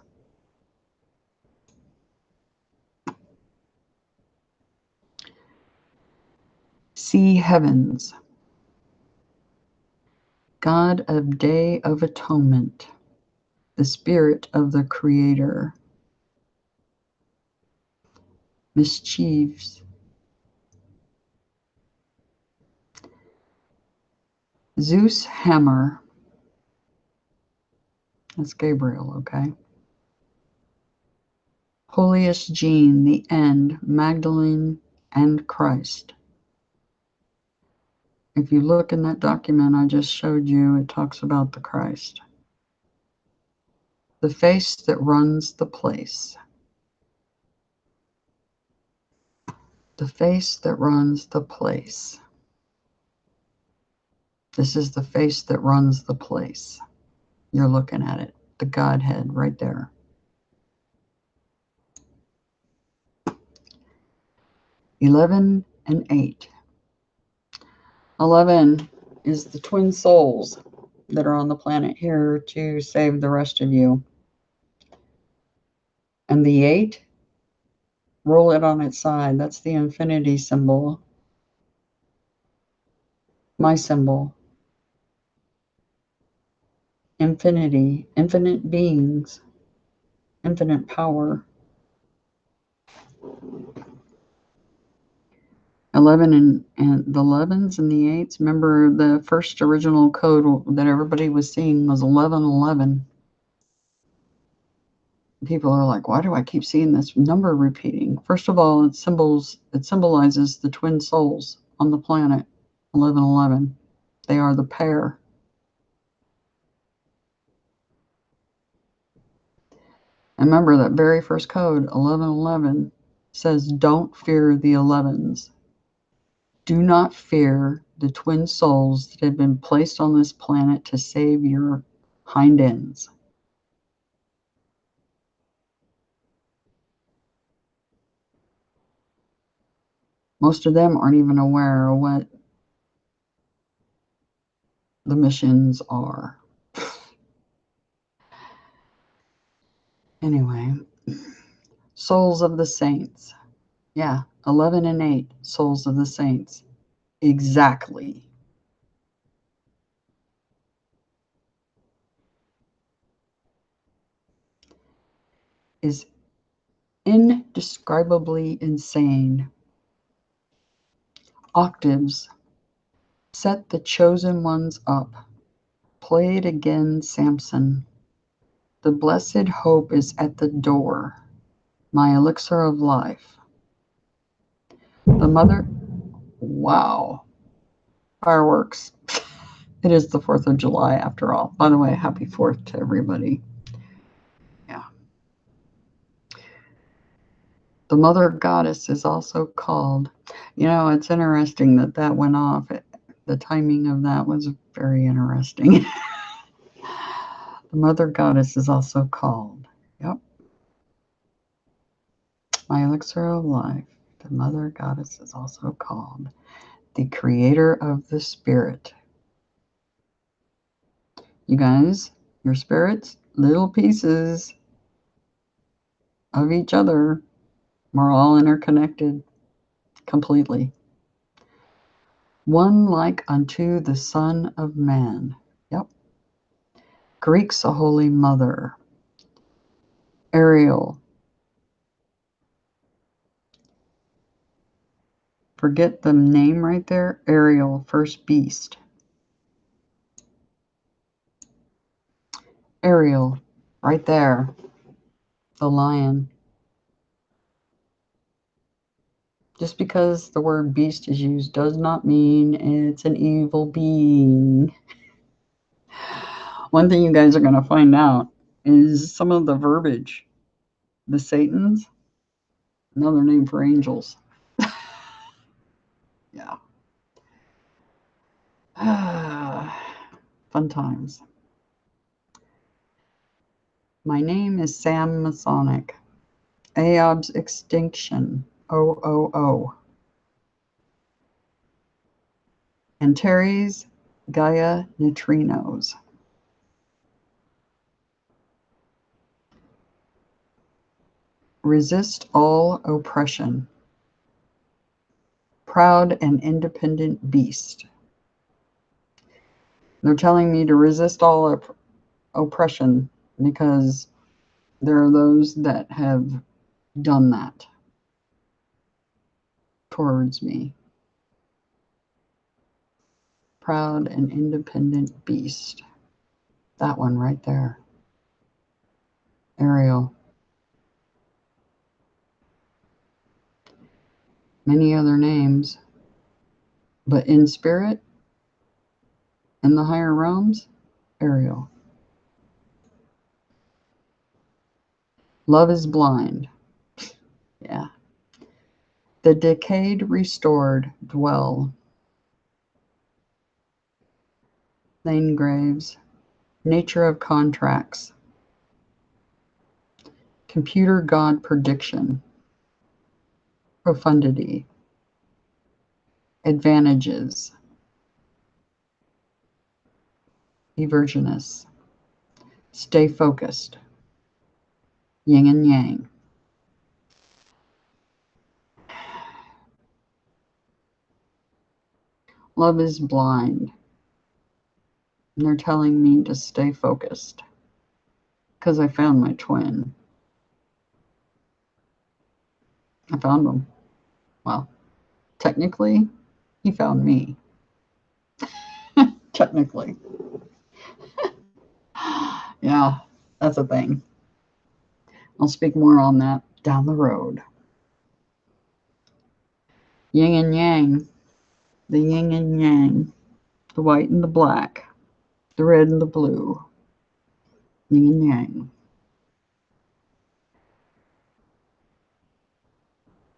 See heavens. God of Day of Atonement, the Spirit of the Creator. Mischiefs. Zeus Hammer. That's Gabriel, okay? Holiest Gene, the End, Magdalene, and Christ. If you look in that document I just showed you, it talks about the Christ. The face that runs the place. The face that runs the place. This is the face that runs the place. You're looking at it. The Godhead right there. (11) and 8. 11 is the twin souls that are on the planet here to save the rest of you. And the 8, roll it on its side. That's the infinity symbol. My symbol. Infinity, infinite beings, infinite power. 11 and the 11s and the 8s. Remember the first original code that everybody was seeing was 1111. People are like, why do I keep seeing this number repeating? First of all, it symbolizes the twin souls on the planet, 1111. They are the pair. And remember that very first code, 1111, says don't fear the 11s. Do not fear the twin souls that have been placed on this planet to save your hind ends. Most of them aren't even aware of what the missions are. Anyway, souls of the saints. Yeah, 11 and 8, souls of the saints. Exactly. Is indescribably insane. Octaves. Set the chosen ones up. Play it again, Samson. The blessed hope is at the door. My elixir of life. The mother. Wow. Fireworks. It is the 4th of July after all. By the way, happy 4th to everybody. Yeah. The mother goddess is also called. You know, it's interesting that that went off. The timing of that was very interesting. The mother goddess is also called. Yep. My elixir of life. The mother goddess is also called the creator of the spirit. You guys, your spirits, little pieces of each other. We're all interconnected completely. One like unto the Son of Man. Yep. Greek's a holy mother. Ariel. Forget the name right there. Ariel, first beast. Ariel, right there. The lion. Just because the word beast is used does not mean it's an evil being. One thing you guys are going to find out is some of the verbiage. The Satans, another name for angels. Yeah. Fun times. My name is Sam Masonic. Aob's extinction. OOO. Antares Gaia neutrinos. Resist all oppression. Proud and independent beast. They're telling me to resist all oppression because there are those that have done that towards me. Proud and independent beast. That one right there. Ariel. Many other names. But in spirit, in the higher realms, Ariel. Love is blind. Yeah. The decayed restored dwell. Lane graves. Nature of contracts. Computer God prediction. Profundity. Advantages. Everginous. Stay focused. Yin and yang. Love is blind. And they're telling me to stay focused. Because I found my twin. I found him. Well, technically, he found me. Technically. Yeah, that's a thing. I'll speak more on that down the road. Yin and yang. The yin and yang. The white and the black. The red and the blue. Yin and yang.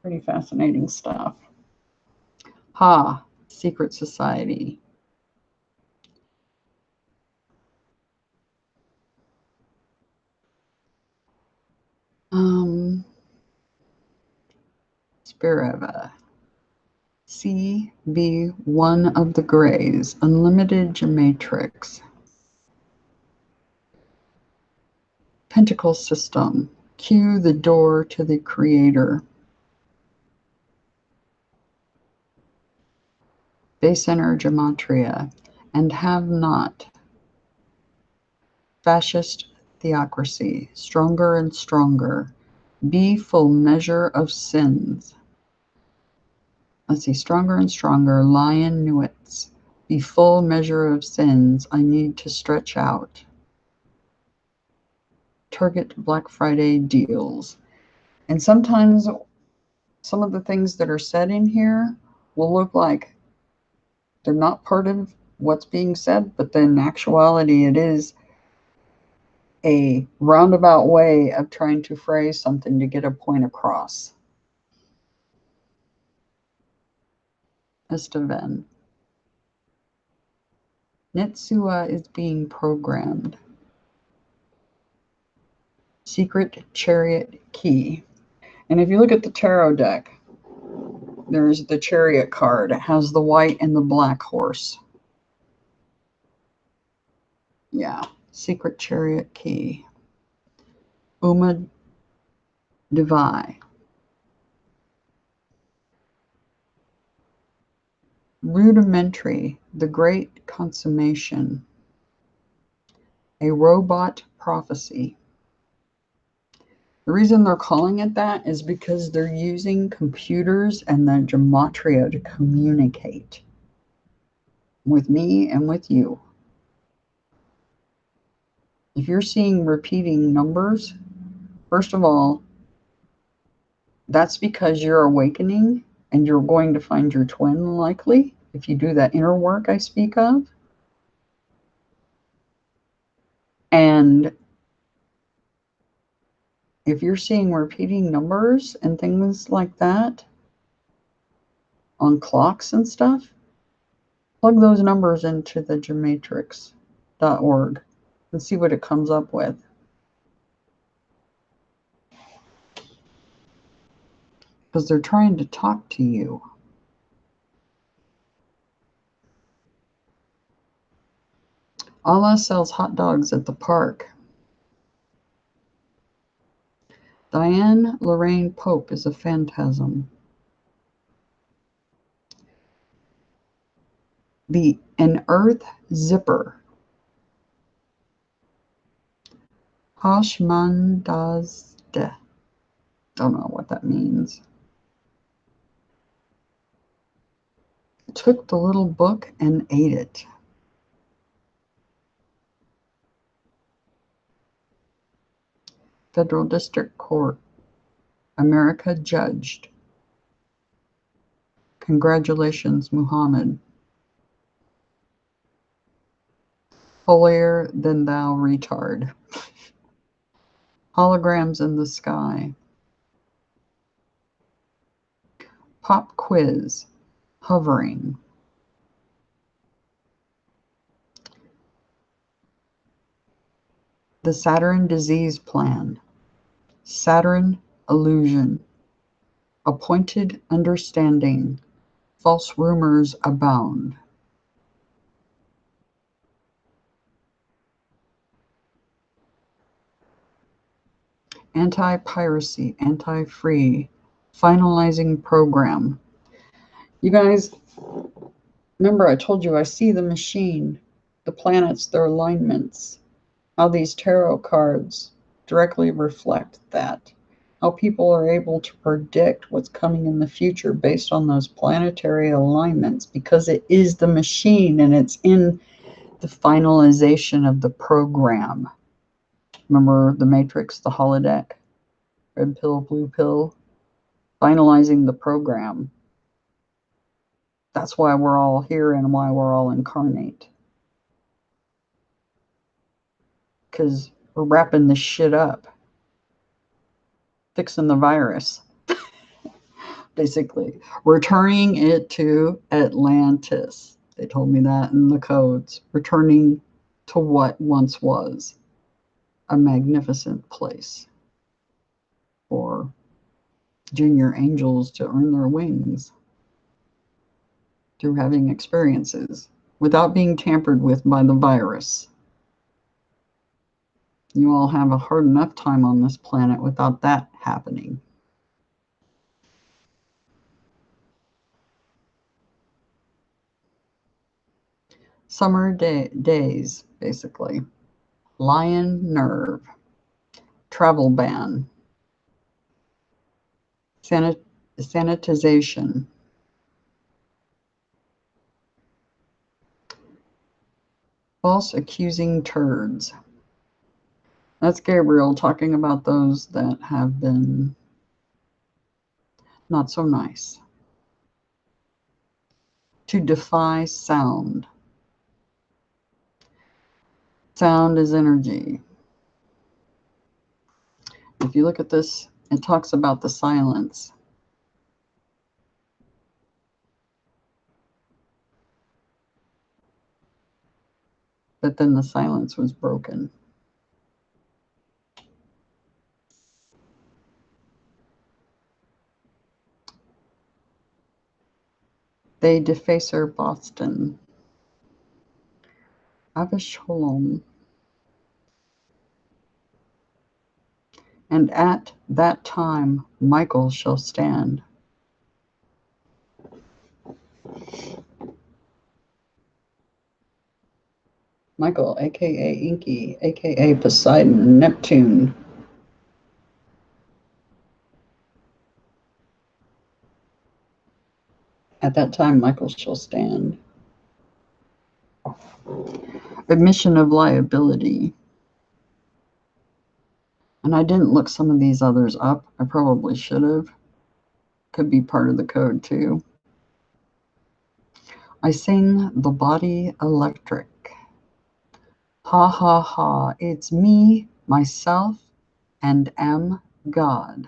Pretty fascinating stuff. Ha, secret society. Spireva. C. B. One of the Greys. Unlimited Gematrix. Pentacle system. Q. The door to the creator. Base center gematria. And have not. Fascist theocracy. Stronger and stronger. B. Full measure of sins. Let's see. Stronger and stronger. Lion Nuits. Be full measure of sins. I need to stretch out. Target Black Friday deals. And sometimes some of the things that are said in here will look like they're not part of what's being said, but then in actuality it is a roundabout way of trying to phrase something to get a point across. Estevan. Netsua is being programmed. Secret Chariot Key. And if you look at the tarot deck, there's the Chariot card. It has the white and the black horse. Yeah, Secret Chariot Key. Uma Divai. Rudimentary, the great consummation. A robot prophecy. The reason they're calling it that is because they're using computers and the gematria to communicate with me and with you. If you're seeing repeating numbers, first of all, that's because you're awakening and you're going to find your twin likely if you do that inner work I speak of. And if you're seeing repeating numbers and things like that on clocks and stuff, plug those numbers into the Gematrix.org and see what it comes up with. Because they're trying to talk to you. Allah sells hot dogs at the park. Diane Lorraine Pope is a phantasm. An earth zipper. Hashmandazde. Don't know what that means. Took the little book and ate it. Federal District Court. America judged. Congratulations, Muhammad. Holier than thou, retard. Holograms in the sky. Pop quiz. Hovering. The Saturn disease plan. Saturn illusion. Appointed understanding. False rumors abound. Anti-piracy, anti-free, finalizing program. You guys, remember I told you I see the machine, the planets, their alignments, how these tarot cards directly reflect that, how people are able to predict what's coming in the future based on those planetary alignments, because it is the machine and it's in the finalization of the program. Remember the Matrix, the holodeck, red pill, blue pill, finalizing the program. That's why we're all here and why we're all incarnate. Because we're wrapping this shit up. Fixing the virus. basically. Returning it to Atlantis. They told me that in the codes. Returning to what once was a magnificent place for junior angels to earn their wings through having experiences without being tampered with by the virus. You all have a hard enough time on this planet without that happening. Summer days, basically. Lion nerve. Travel ban. Sanitization. False accusing turds. That's Gabriel talking about those that have been not so nice. To defy sound. Sound is energy. If you look at this, it talks about the silence. But then the silence was broken. They defacer Boston. Avasholom. And at that time Michael shall stand. Michael, aka Inky, aka Poseidon, Neptune. At that time Michael shall stand. Admission of liability. And I didn't look some of these others up. I probably should have. Could be part of the code too. I sing the body electric. Ha ha ha, it's me, myself, and am God.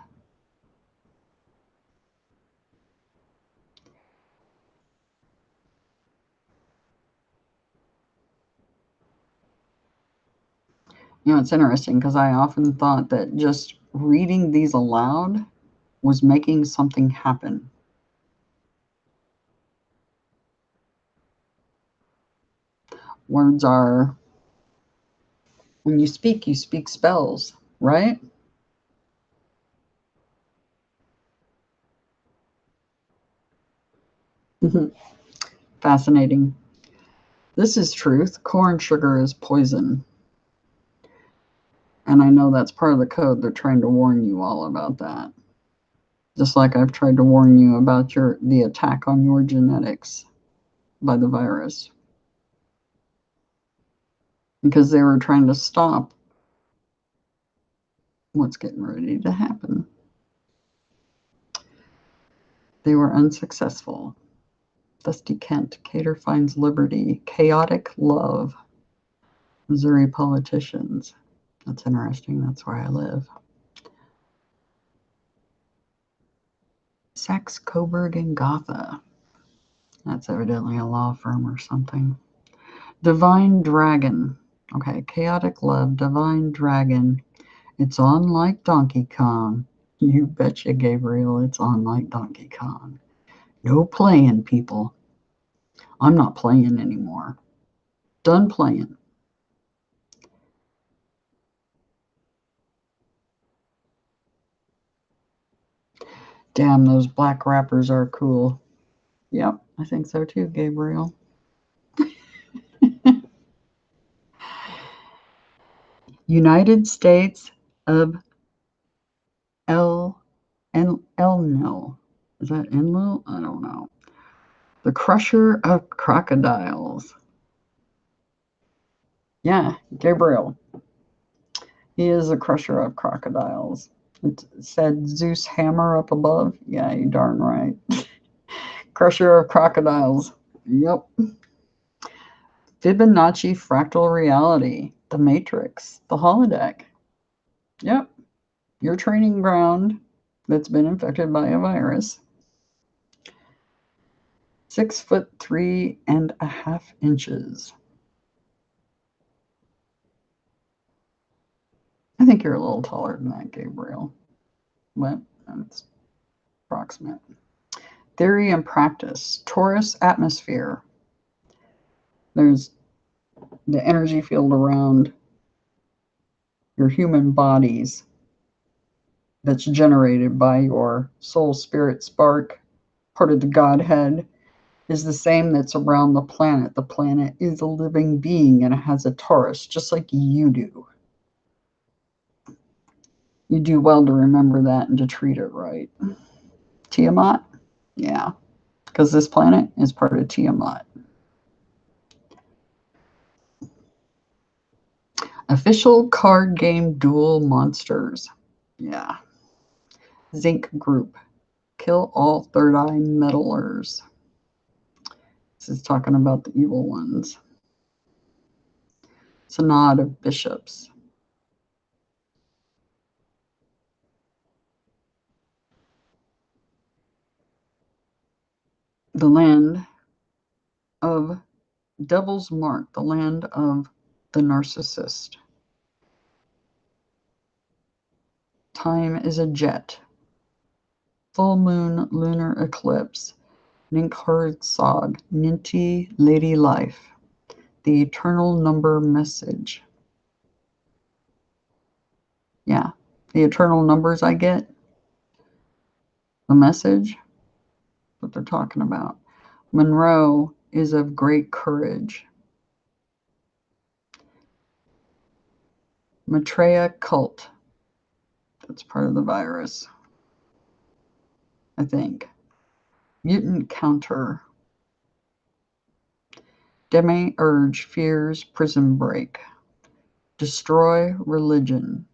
You know, it's interesting because I often thought that just reading these aloud was making something happen. Words are, when you speak spells, right? Fascinating. This is truth. Corn sugar is poison. And I know that's part of the code. They're trying to warn you all about that. Just like I've tried to warn you about the attack on your genetics by the virus. Because they were trying to stop what's getting ready to happen. They were unsuccessful. Dusty Kent, Cater finds liberty. Chaotic love. Missouri politicians. That's interesting. That's where I live. Sachs, Coburg, and Gotha. That's evidently a law firm or something. Divine Dragon. Okay, chaotic love, divine dragon. It's on like Donkey Kong. You betcha, Gabriel, it's on like Donkey Kong. No playing, people. I'm not playing anymore. Done playing. Damn, those black rappers are cool. Yep, I think so too, Gabriel. United States of Elnil. Is that Enlil? I don't know. The Crusher of Crocodiles. Yeah, Gabriel. He is a crusher of crocodiles. It said Zeus hammer up above. Yeah, you darn right. Crusher of crocodiles. Yep. Fibonacci fractal reality. The Matrix. The holodeck. Yep. Your training ground that's been infected by a virus. 6'3.5". I think you're a little taller than that, Gabriel, but that's approximate. Theory and practice. Taurus atmosphere. There's the energy field around your human bodies that's generated by your soul, spirit, spark, part of the Godhead, is the same that's around the planet. The planet is a living being and it has a Taurus, just like you do. You do well to remember that and to treat it right. Tiamat? Yeah, because this planet is part of Tiamat. Official card game duel monsters. Yeah. Zinc group. Kill all third eye meddlers. This is talking about the evil ones. Synod of bishops. The land of Devil's Mark, the land of the narcissist. Time is a jet. Full moon, lunar eclipse. Ninkhard Ninti, Lady Life. The eternal number message. Yeah, the eternal numbers I get. The message, what they're talking about. Monroe is of great courage. Maitreya cult. That's part of the virus, I think. Mutant counter. Demiurge fears prison break. Destroy religion.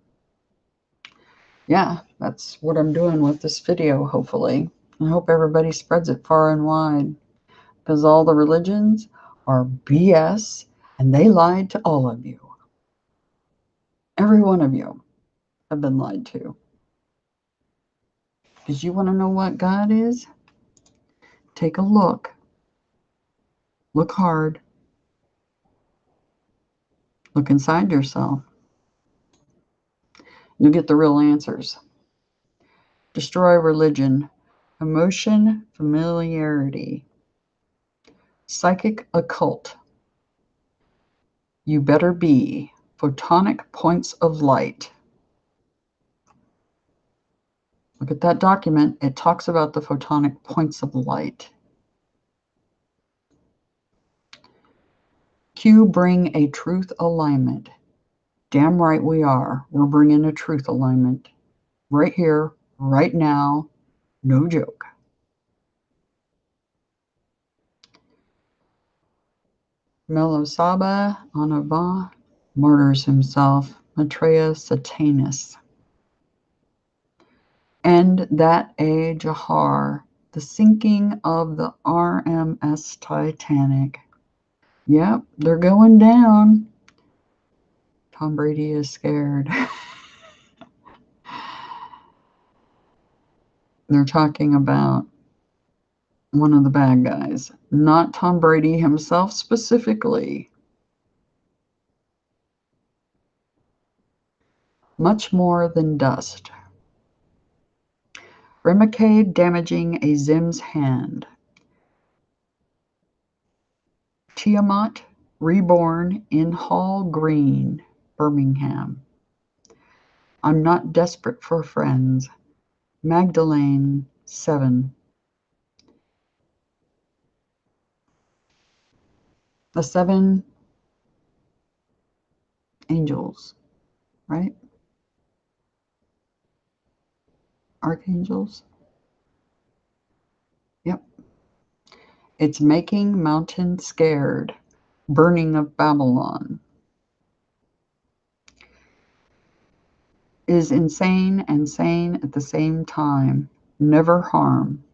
Yeah, that's what I'm doing with this video, hopefully. I hope everybody spreads it far and wide, because all the religions are BS and they lied to all of you. Every one of you have been lied to. Because you want to know what God is? Take a look. Look hard. Look inside yourself. You'll get the real answers. Destroy religion. Emotion, familiarity. Psychic occult. You better be. Photonic points of light. Look at that document. It talks about the photonic points of light. Q bring a truth alignment. Damn right we are. We're bringing a truth alignment. Right here, right now. No joke. Melosaba Anava murders himself. Maitreya Satanus. And that A. Jahar, the sinking of the RMS Titanic. Yep, they're going down. Tom Brady is scared. They're talking about one of the bad guys, not Tom Brady himself specifically. Much more than dust. Remicade damaging a Zim's hand. Tiamat reborn in Hall Green, Birmingham. I'm not desperate for friends. Magdalene 7. The 7 angels, right? Archangels. Yep. It's making mountain scared. Burning of Babylon. Is insane and sane at the same time. Never harm.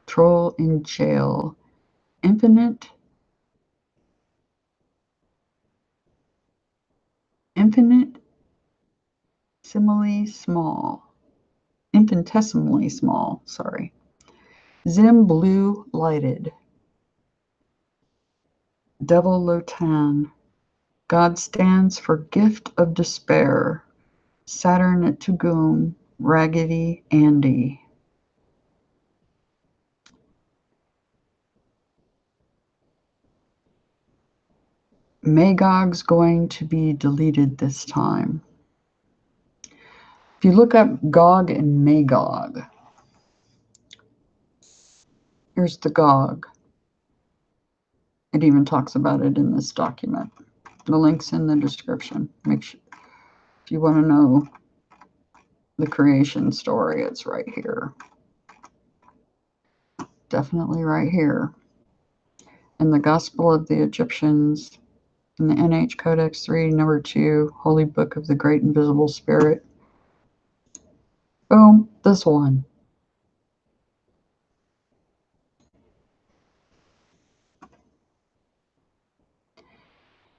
Troll in jail. Infinite infinitesimally small, sorry. Zim blue lighted. Devil Lotan. God stands for gift of despair. Saturn at Tugum. Raggedy Andy. Magog's going to be deleted this time. If you look up Gog and Magog, here's the Gog. It even talks about it in this document. The link's in the description. Make sure, if you want to know the creation story, it's right here. Definitely right here. In the Gospel of the Egyptians, in the NH Codex 3, number 2, Holy Book of the Great Invisible Spirit. Boom, this one.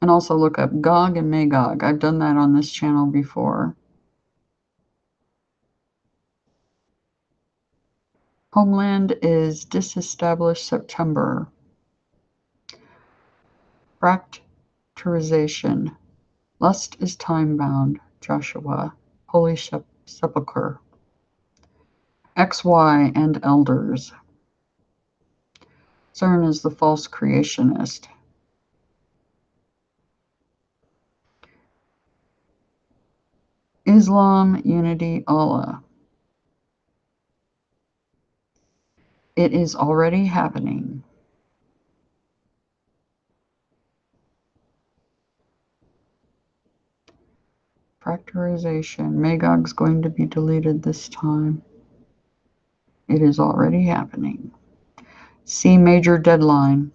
And also look up Gog and Magog. I've done that on this channel before. Homeland is disestablished September. Fracturization. Lust is time-bound. Joshua. Holy Sepulchre. XY and elders. CERN is the false creationist. Islam, unity, Allah. It is already happening. Fracturization. Magog's going to be deleted this time. It is already happening. C major deadline.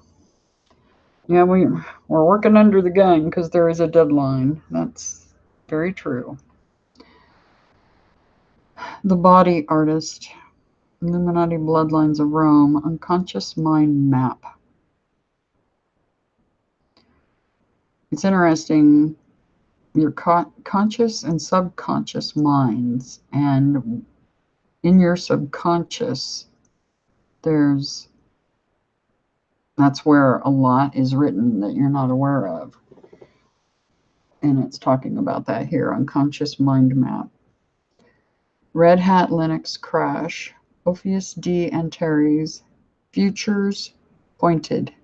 Yeah, we're working under the gun because there is a deadline. That's very true. The body artist. Illuminati bloodlines of Rome. Unconscious mind map. It's interesting. Your conscious and subconscious minds, and in your subconscious, that's where a lot is written that you're not aware of. And it's talking about that here, unconscious mind map. Red Hat Linux crash. Ophius D. Antares. Futures pointed.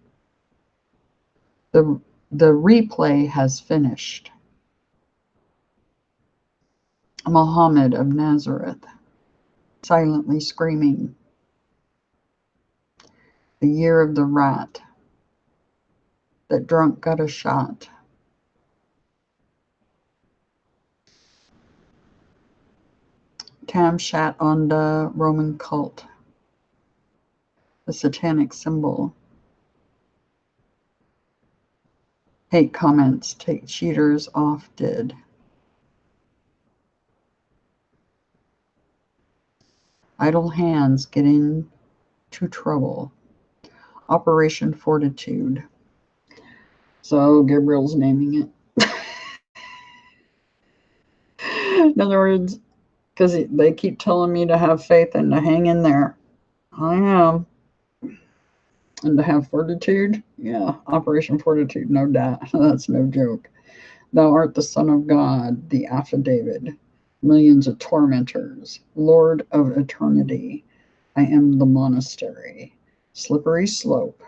The replay has finished. Muhammad of Nazareth. Silently screaming. The year of the rat. That drunk got a shot. Tam shat on the Roman cult. The satanic symbol. Hate comments take cheaters off did. Idle hands get into trouble. Operation Fortitude. So Gabriel's naming it. In other words, because they keep telling me to have faith and to hang in there. I am. And to have fortitude? Yeah, Operation Fortitude, no doubt. That's no joke. Thou art the Son of God, the affidavit. Millions of tormentors. Lord of eternity. I am the monastery. Slippery slope.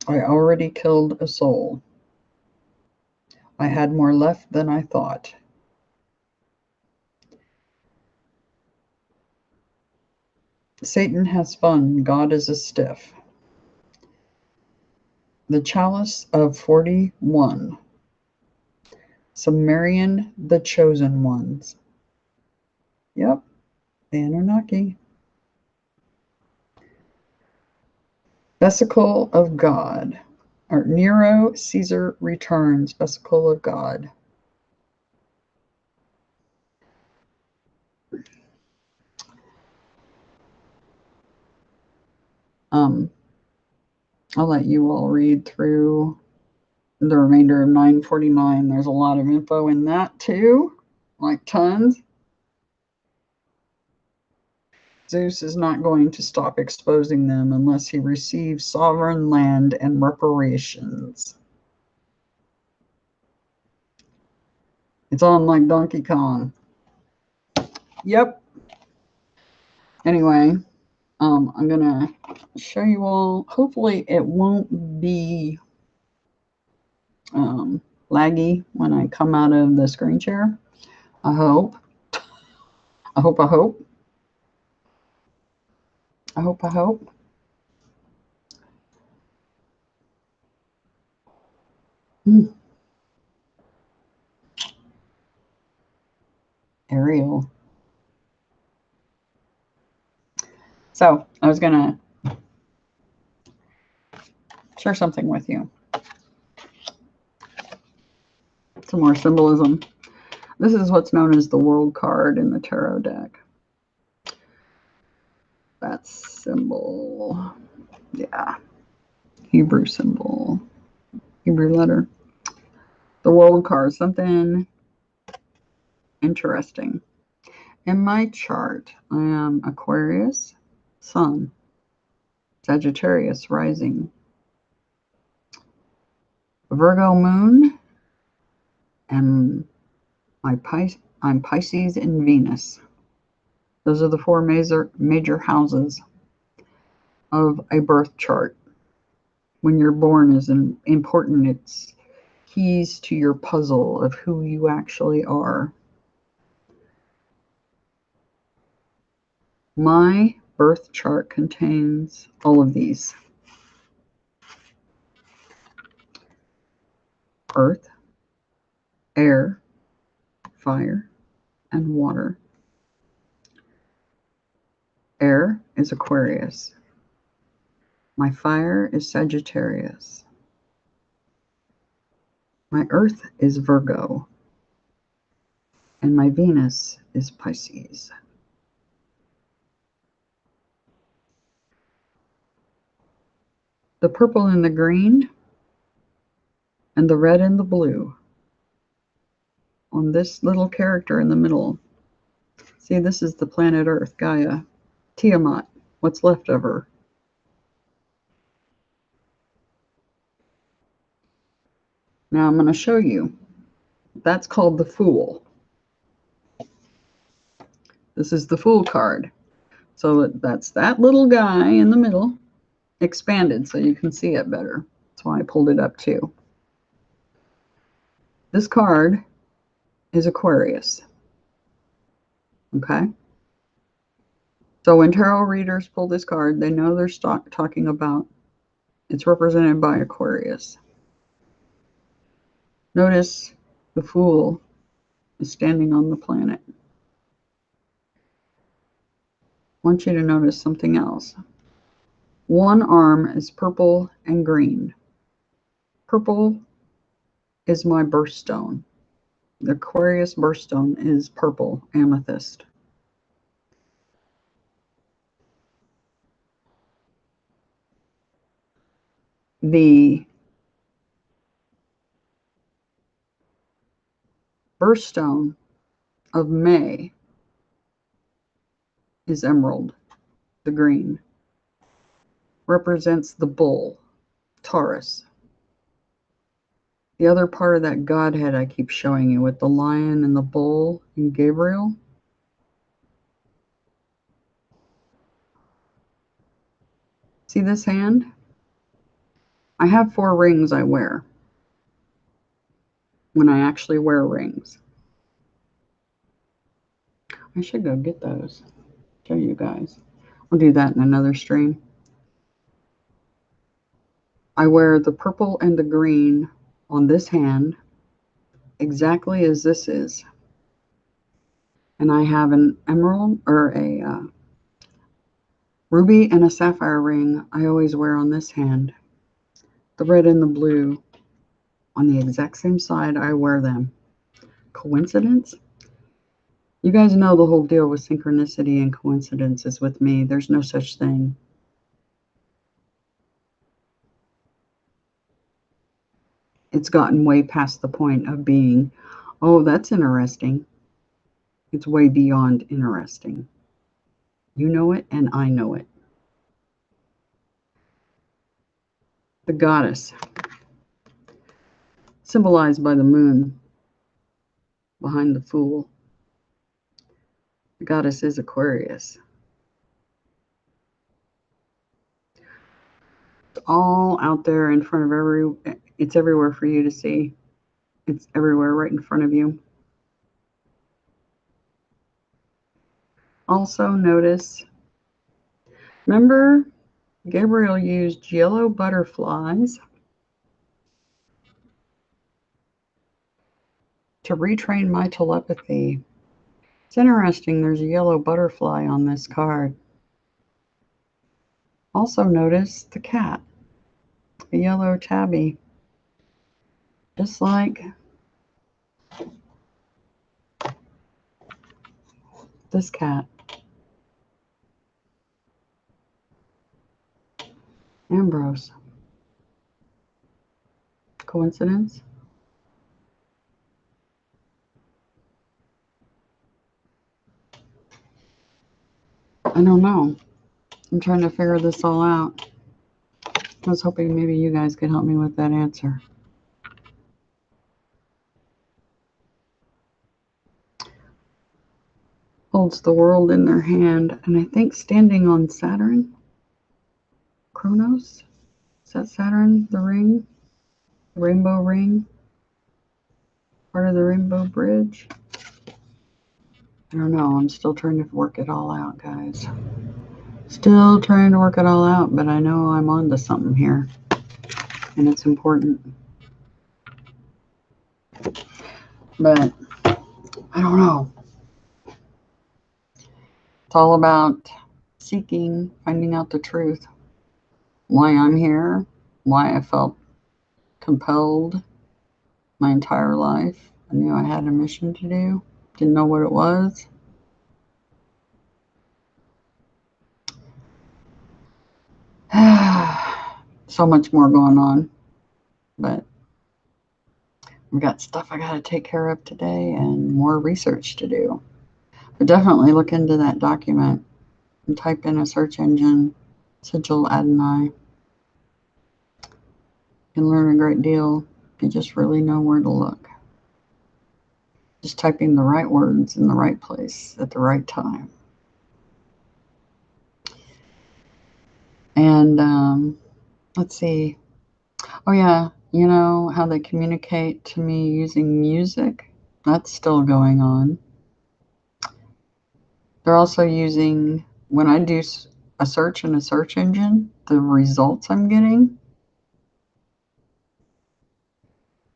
I already killed a soul. I had more left than I thought. Satan has fun. God is a stiff. The Chalice of 41. Sumerian, the chosen ones. Yep, the Anunnaki. Vesicle of God. Or Nero Caesar returns. Vesicle of God. I'll let you all read through The remainder of 949. There's a lot of info in that too, like tons. Zeus is not going to stop exposing them unless he receives sovereign land and reparations. It's on like Donkey Kong. Yep. Anyway, I'm going to show you all. Hopefully it won't be laggy when I come out of the screen share. I hope. I hope. I hope. I hope. I hope. Ariel. So I was going to share something with you. Some more symbolism. This is what's known as the world card in the tarot deck. That symbol. Yeah. Hebrew symbol. Hebrew letter. The world card. Something interesting. In my chart, I am Aquarius, Sun, Sagittarius rising, Virgo moon, and I'm Pisces and Venus. Those are the four major houses of a birth chart. When you're born is important. It's keys to your puzzle of who you actually are. My birth chart contains all of these. Earth, air, fire, and water. Air is Aquarius. My fire is Sagittarius. My earth is Virgo. And my Venus is Pisces. The purple and the green and the red and the blue on this little character in the middle. See, this is the planet Earth, Gaia, Tiamat, what's left of her. Now I'm going to show you. That's called the Fool. This is the Fool card. So that's that little guy in the middle, expanded so you can see it better. That's why I pulled it up too. This card is Aquarius. Okay? So when tarot readers pull this card, they know they're talking about, it's represented by Aquarius. Notice the Fool is standing on the planet. I want you to notice something else. One arm is purple and green. Purple is my birthstone. The Aquarius birthstone is purple, amethyst. The birthstone of May is emerald, the green. Represents the bull, Taurus. The other part of that Godhead I keep showing you with the lion and the bull and Gabriel. See this hand? I have 4 rings I wear when I actually wear rings. I should go get those, show you guys. I'll do that in another stream. I wear the purple and the green on this hand, exactly as this is. And I have an emerald or a ruby and a sapphire ring I always wear on this hand. The red and the blue on the exact same side I wear them. Coincidence? You guys know the whole deal with synchronicity and coincidences with me. There's no such thing. It's gotten way past the point of being, oh, that's interesting. It's way beyond interesting. You know it, and I know it. The goddess, symbolized by the moon behind the fool. The goddess is Aquarius. It's all out there in front of it's everywhere for you to see. It's everywhere right in front of you. Also notice, remember Gabriel used yellow butterflies to retrain my telepathy. It's interesting, there's a yellow butterfly on this card. Also notice the cat, a yellow tabby, just like this cat. Ambrose. Coincidence? I don't know. I'm trying to figure this all out. I was hoping maybe you guys could help me with that answer. Holds the world in their hand, and I think standing on Saturn. Kronos? Is that Saturn, the ring? The rainbow ring? Part of the rainbow bridge? I don't know. I'm still trying to work it all out, guys. Still trying to work it all out, but I know I'm onto something here, and it's important. But I don't know. It's all about seeking, finding out the truth. Why I'm here, why I felt compelled my entire life. I knew I had a mission to do, didn't know what it was. So much more going on, but I've got stuff I got to take care of today and more research to do. But definitely look into that document and type in a search engine, Sigil Adonai. You can learn a great deal if you just really know where to look. Just typing the right words in the right place at the right time. And let's see. Oh yeah, you know how they communicate to me using music? That's still going on. They're also using, when I do a search in a search engine, the results I'm getting,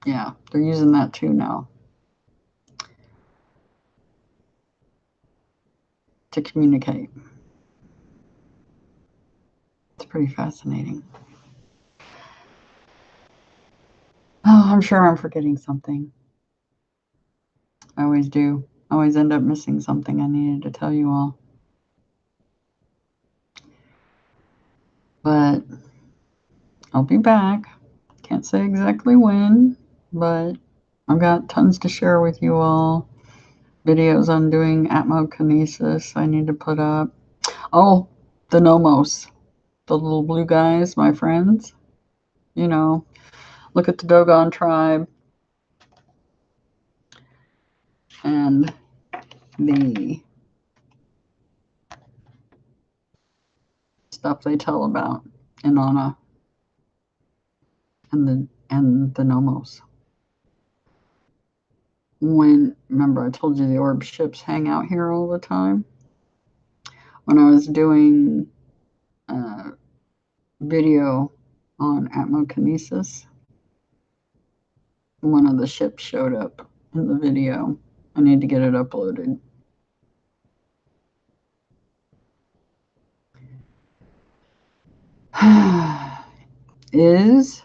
yeah, they're using that too now to communicate. It's pretty fascinating. Oh, I'm sure I'm forgetting something. I always do. I always end up missing something I needed to tell you all. But I'll be back. Can't say exactly when, but I've got tons to share with you all. Videos on doing atmokinesis I need to put up. Oh, the Nomos, the little blue guys, my friends. You know, look at the Dogon tribe and the stuff they tell about Inanna and the Nomos. When, remember I told you the orb ships hang out here all the time? When I was doing a video on atmokinesis, one of the ships showed up in the video. I need to get it uploaded. Is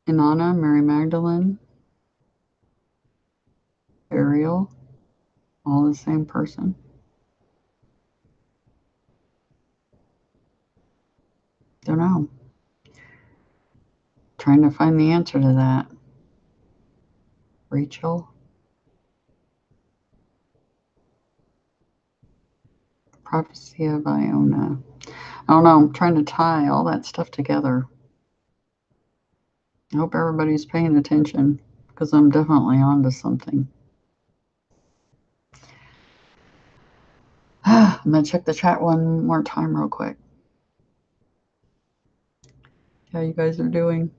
Inanna, Mary Magdalene, Ariel, all the same person? Don't know. Trying to find the answer to that. Rachel? Prophecy of Iona. I don't know. I'm trying to tie all that stuff together. I hope everybody's paying attention because I'm definitely onto something. I'm going to check the chat one more time real quick. How you guys are doing?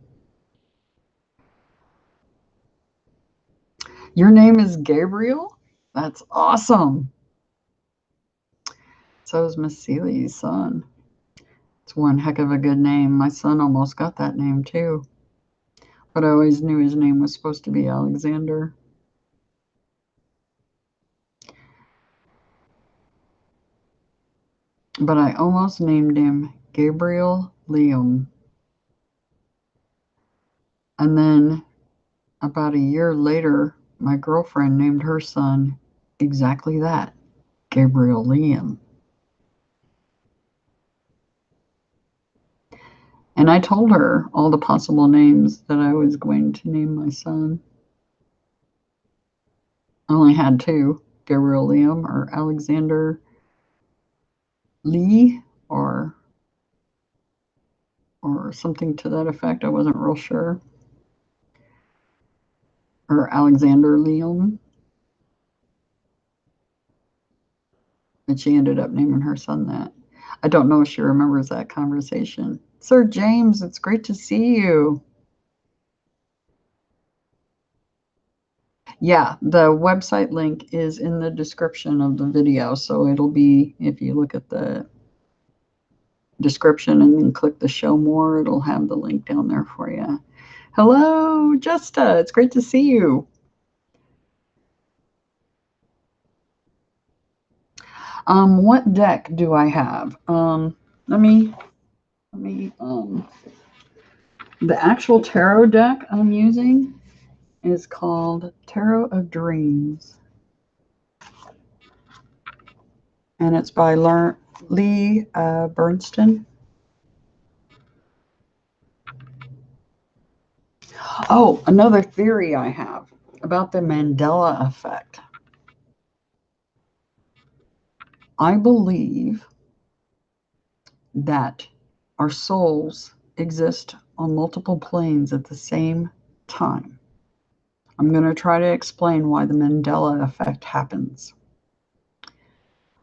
Your name is Gabriel? That's awesome. So is Miss Seeley's son. It's one heck of a good name. My son almost got that name too. But I always knew his name was supposed to be Alexander. But I almost named him Gabriel Liam. And then about a year later, my girlfriend named her son exactly that, Gabriel Liam. And I told her all the possible names that I was going to name my son. I only had two, Gabriel Liam or Alexander Lee or something to that effect. I wasn't real sure. Or Alexander Liam. And she ended up naming her son that. I don't know if she remembers that conversation. Sir James, it's great to see you. Yeah, the website link is in the description of the video. So it'll be, if you look at the description and then click the show more, it'll have the link down there for you. Hello, Justa. It's great to see you. What deck do I have? Let me the actual tarot deck I'm using is called Tarot of Dreams. And it's by Lee Bernstein. Oh, another theory I have about the Mandela effect. I believe that our souls exist on multiple planes at the same time. I'm going to try to explain why the Mandela effect happens.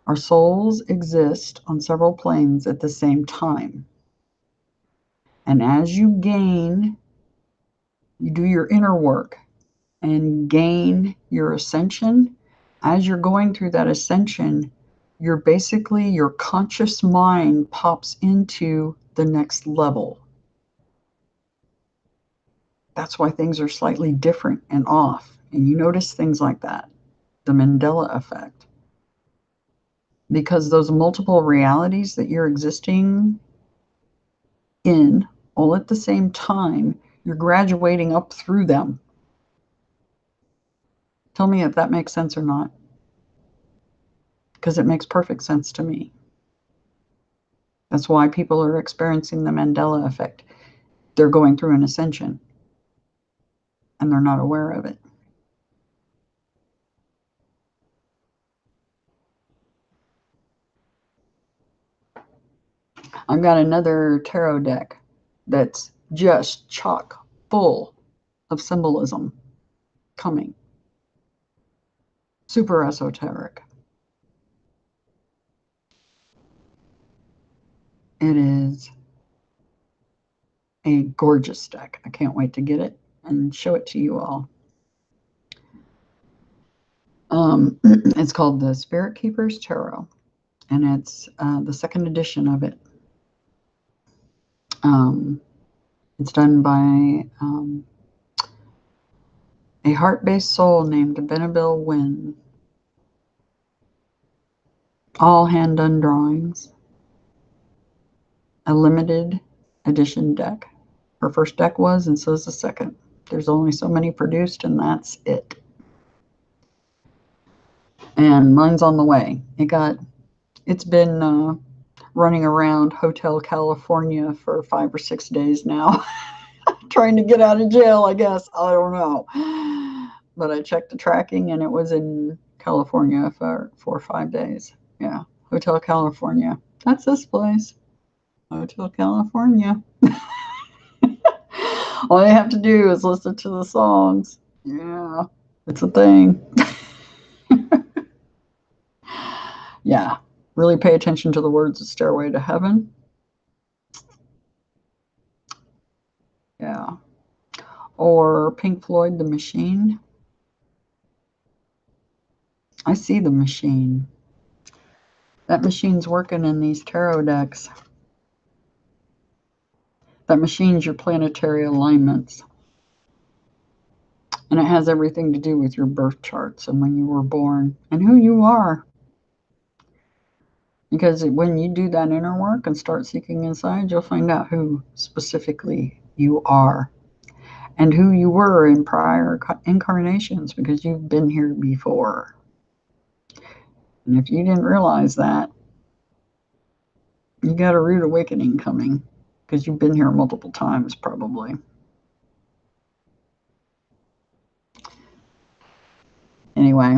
Our souls exist on several planes at the same time. And as you do your inner work and gain your ascension, as you're going through that ascension, your conscious mind pops into the next level. That's why things are slightly different and off. And you notice things like that, the Mandela effect. Because those multiple realities that you're existing in all at the same time, you're graduating up through them. Tell me if that makes sense or not. Because it makes perfect sense to me. That's why people are experiencing the Mandela effect. They're going through an ascension and they're not aware of it. I've got another tarot deck that's just chock full of symbolism coming. Super esoteric. It is a gorgeous deck. I can't wait to get it and show it to you all. It's called the Spirit Keeper's Tarot, and it's the second edition of it. It's done by a heart-based soul named Benabille Wynn. All hand-done drawings. A limited edition deck. Her first deck was, and so is the second. There's only so many produced, and that's it. And mine's on the way. It's been running around Hotel California for 5 or 6 days now. trying to get out of jail, I guess. I don't know. But I checked the tracking and it was in California for 4 or 5 days. Yeah. Hotel California. That's this place. Hotel California. All I have to do is listen to the songs. Yeah. It's a thing. Yeah. Really pay attention to the words of Stairway to Heaven. Yeah. Or Pink Floyd, The Machine. I see the machine. That machine's working in these tarot decks. That machine's your planetary alignments. And it has everything to do with your birth charts and when you were born and who you are. Because when you do that inner work and start seeking inside, you'll find out who specifically you are and who you were in prior incarnations, because you've been here before. And if you didn't realize that, you got a rude awakening coming, because you've been here multiple times probably. Anyway,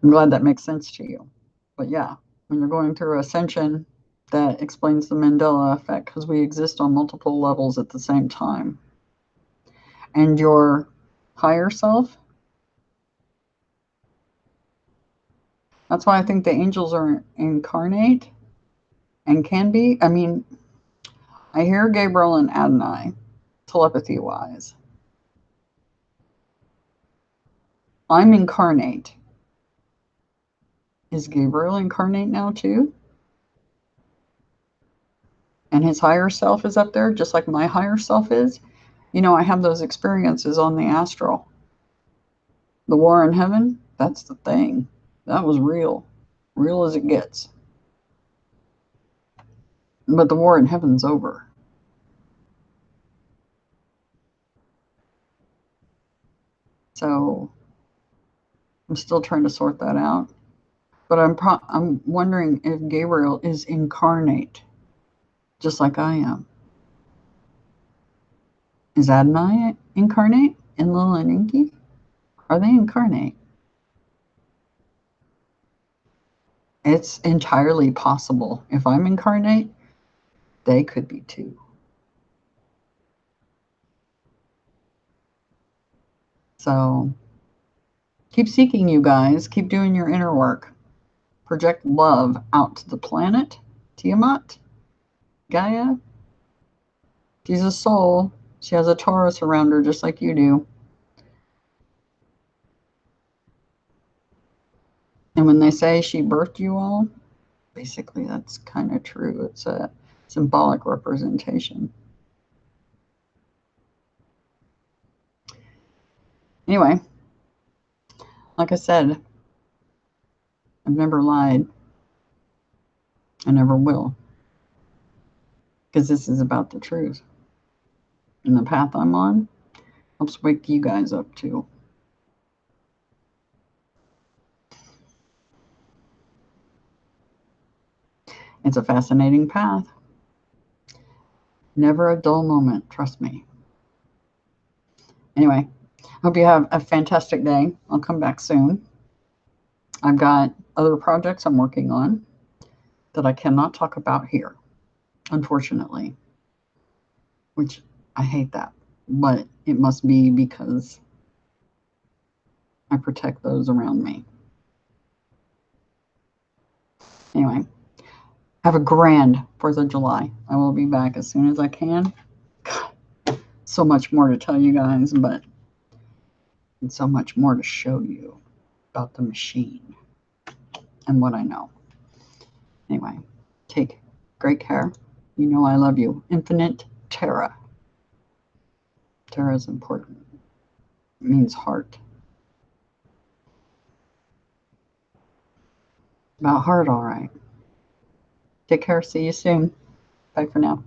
I'm glad that makes sense to you. But yeah, when you're going through ascension, that explains the Mandela effect, because we exist on multiple levels at the same time. And your higher self, that's why I think the angels are incarnate and can be. I mean, I hear Gabriel and Adonai telepathy-wise. I'm incarnate. Is Gabriel incarnate now too? And his higher self is up there, just like my higher self is. You know, I have those experiences on the astral. The war in heaven, that's the thing. That was real. Real as it gets. But the war in heaven's over. So I'm still trying to sort that out. But I'm wondering if Gabriel is incarnate, just like I am. Is Adonai incarnate? Enlil and Inky? Are they incarnate? It's entirely possible. If I'm incarnate, they could be too. So keep seeking, you guys. Keep doing your inner work. Project love out to the planet. Tiamat, Gaia. She's a soul. She has a Taurus around her, just like you do. And when they say she birthed you all, basically that's kind of true. It's a symbolic representation. Anyway, like I said, I've never lied. I never will. Because this is about the truth. And the path I'm on helps wake you guys up too. It's a fascinating path. Never a dull moment, trust me. Anyway, hope you have a fantastic day. I'll come back soon. I've got other projects I'm working on that I cannot talk about here, unfortunately, which I hate that, but it must be because I protect those around me. Anyway, have a grand 4th of July. I will be back as soon as I can. God, so much more to tell you guys, but and so much more to show you about the machine and what I know. Anyway, take great care. You know I love you. Infinite Terra. Terra is important. It means heart. About heart, all right. Take care. See you soon. Bye for now.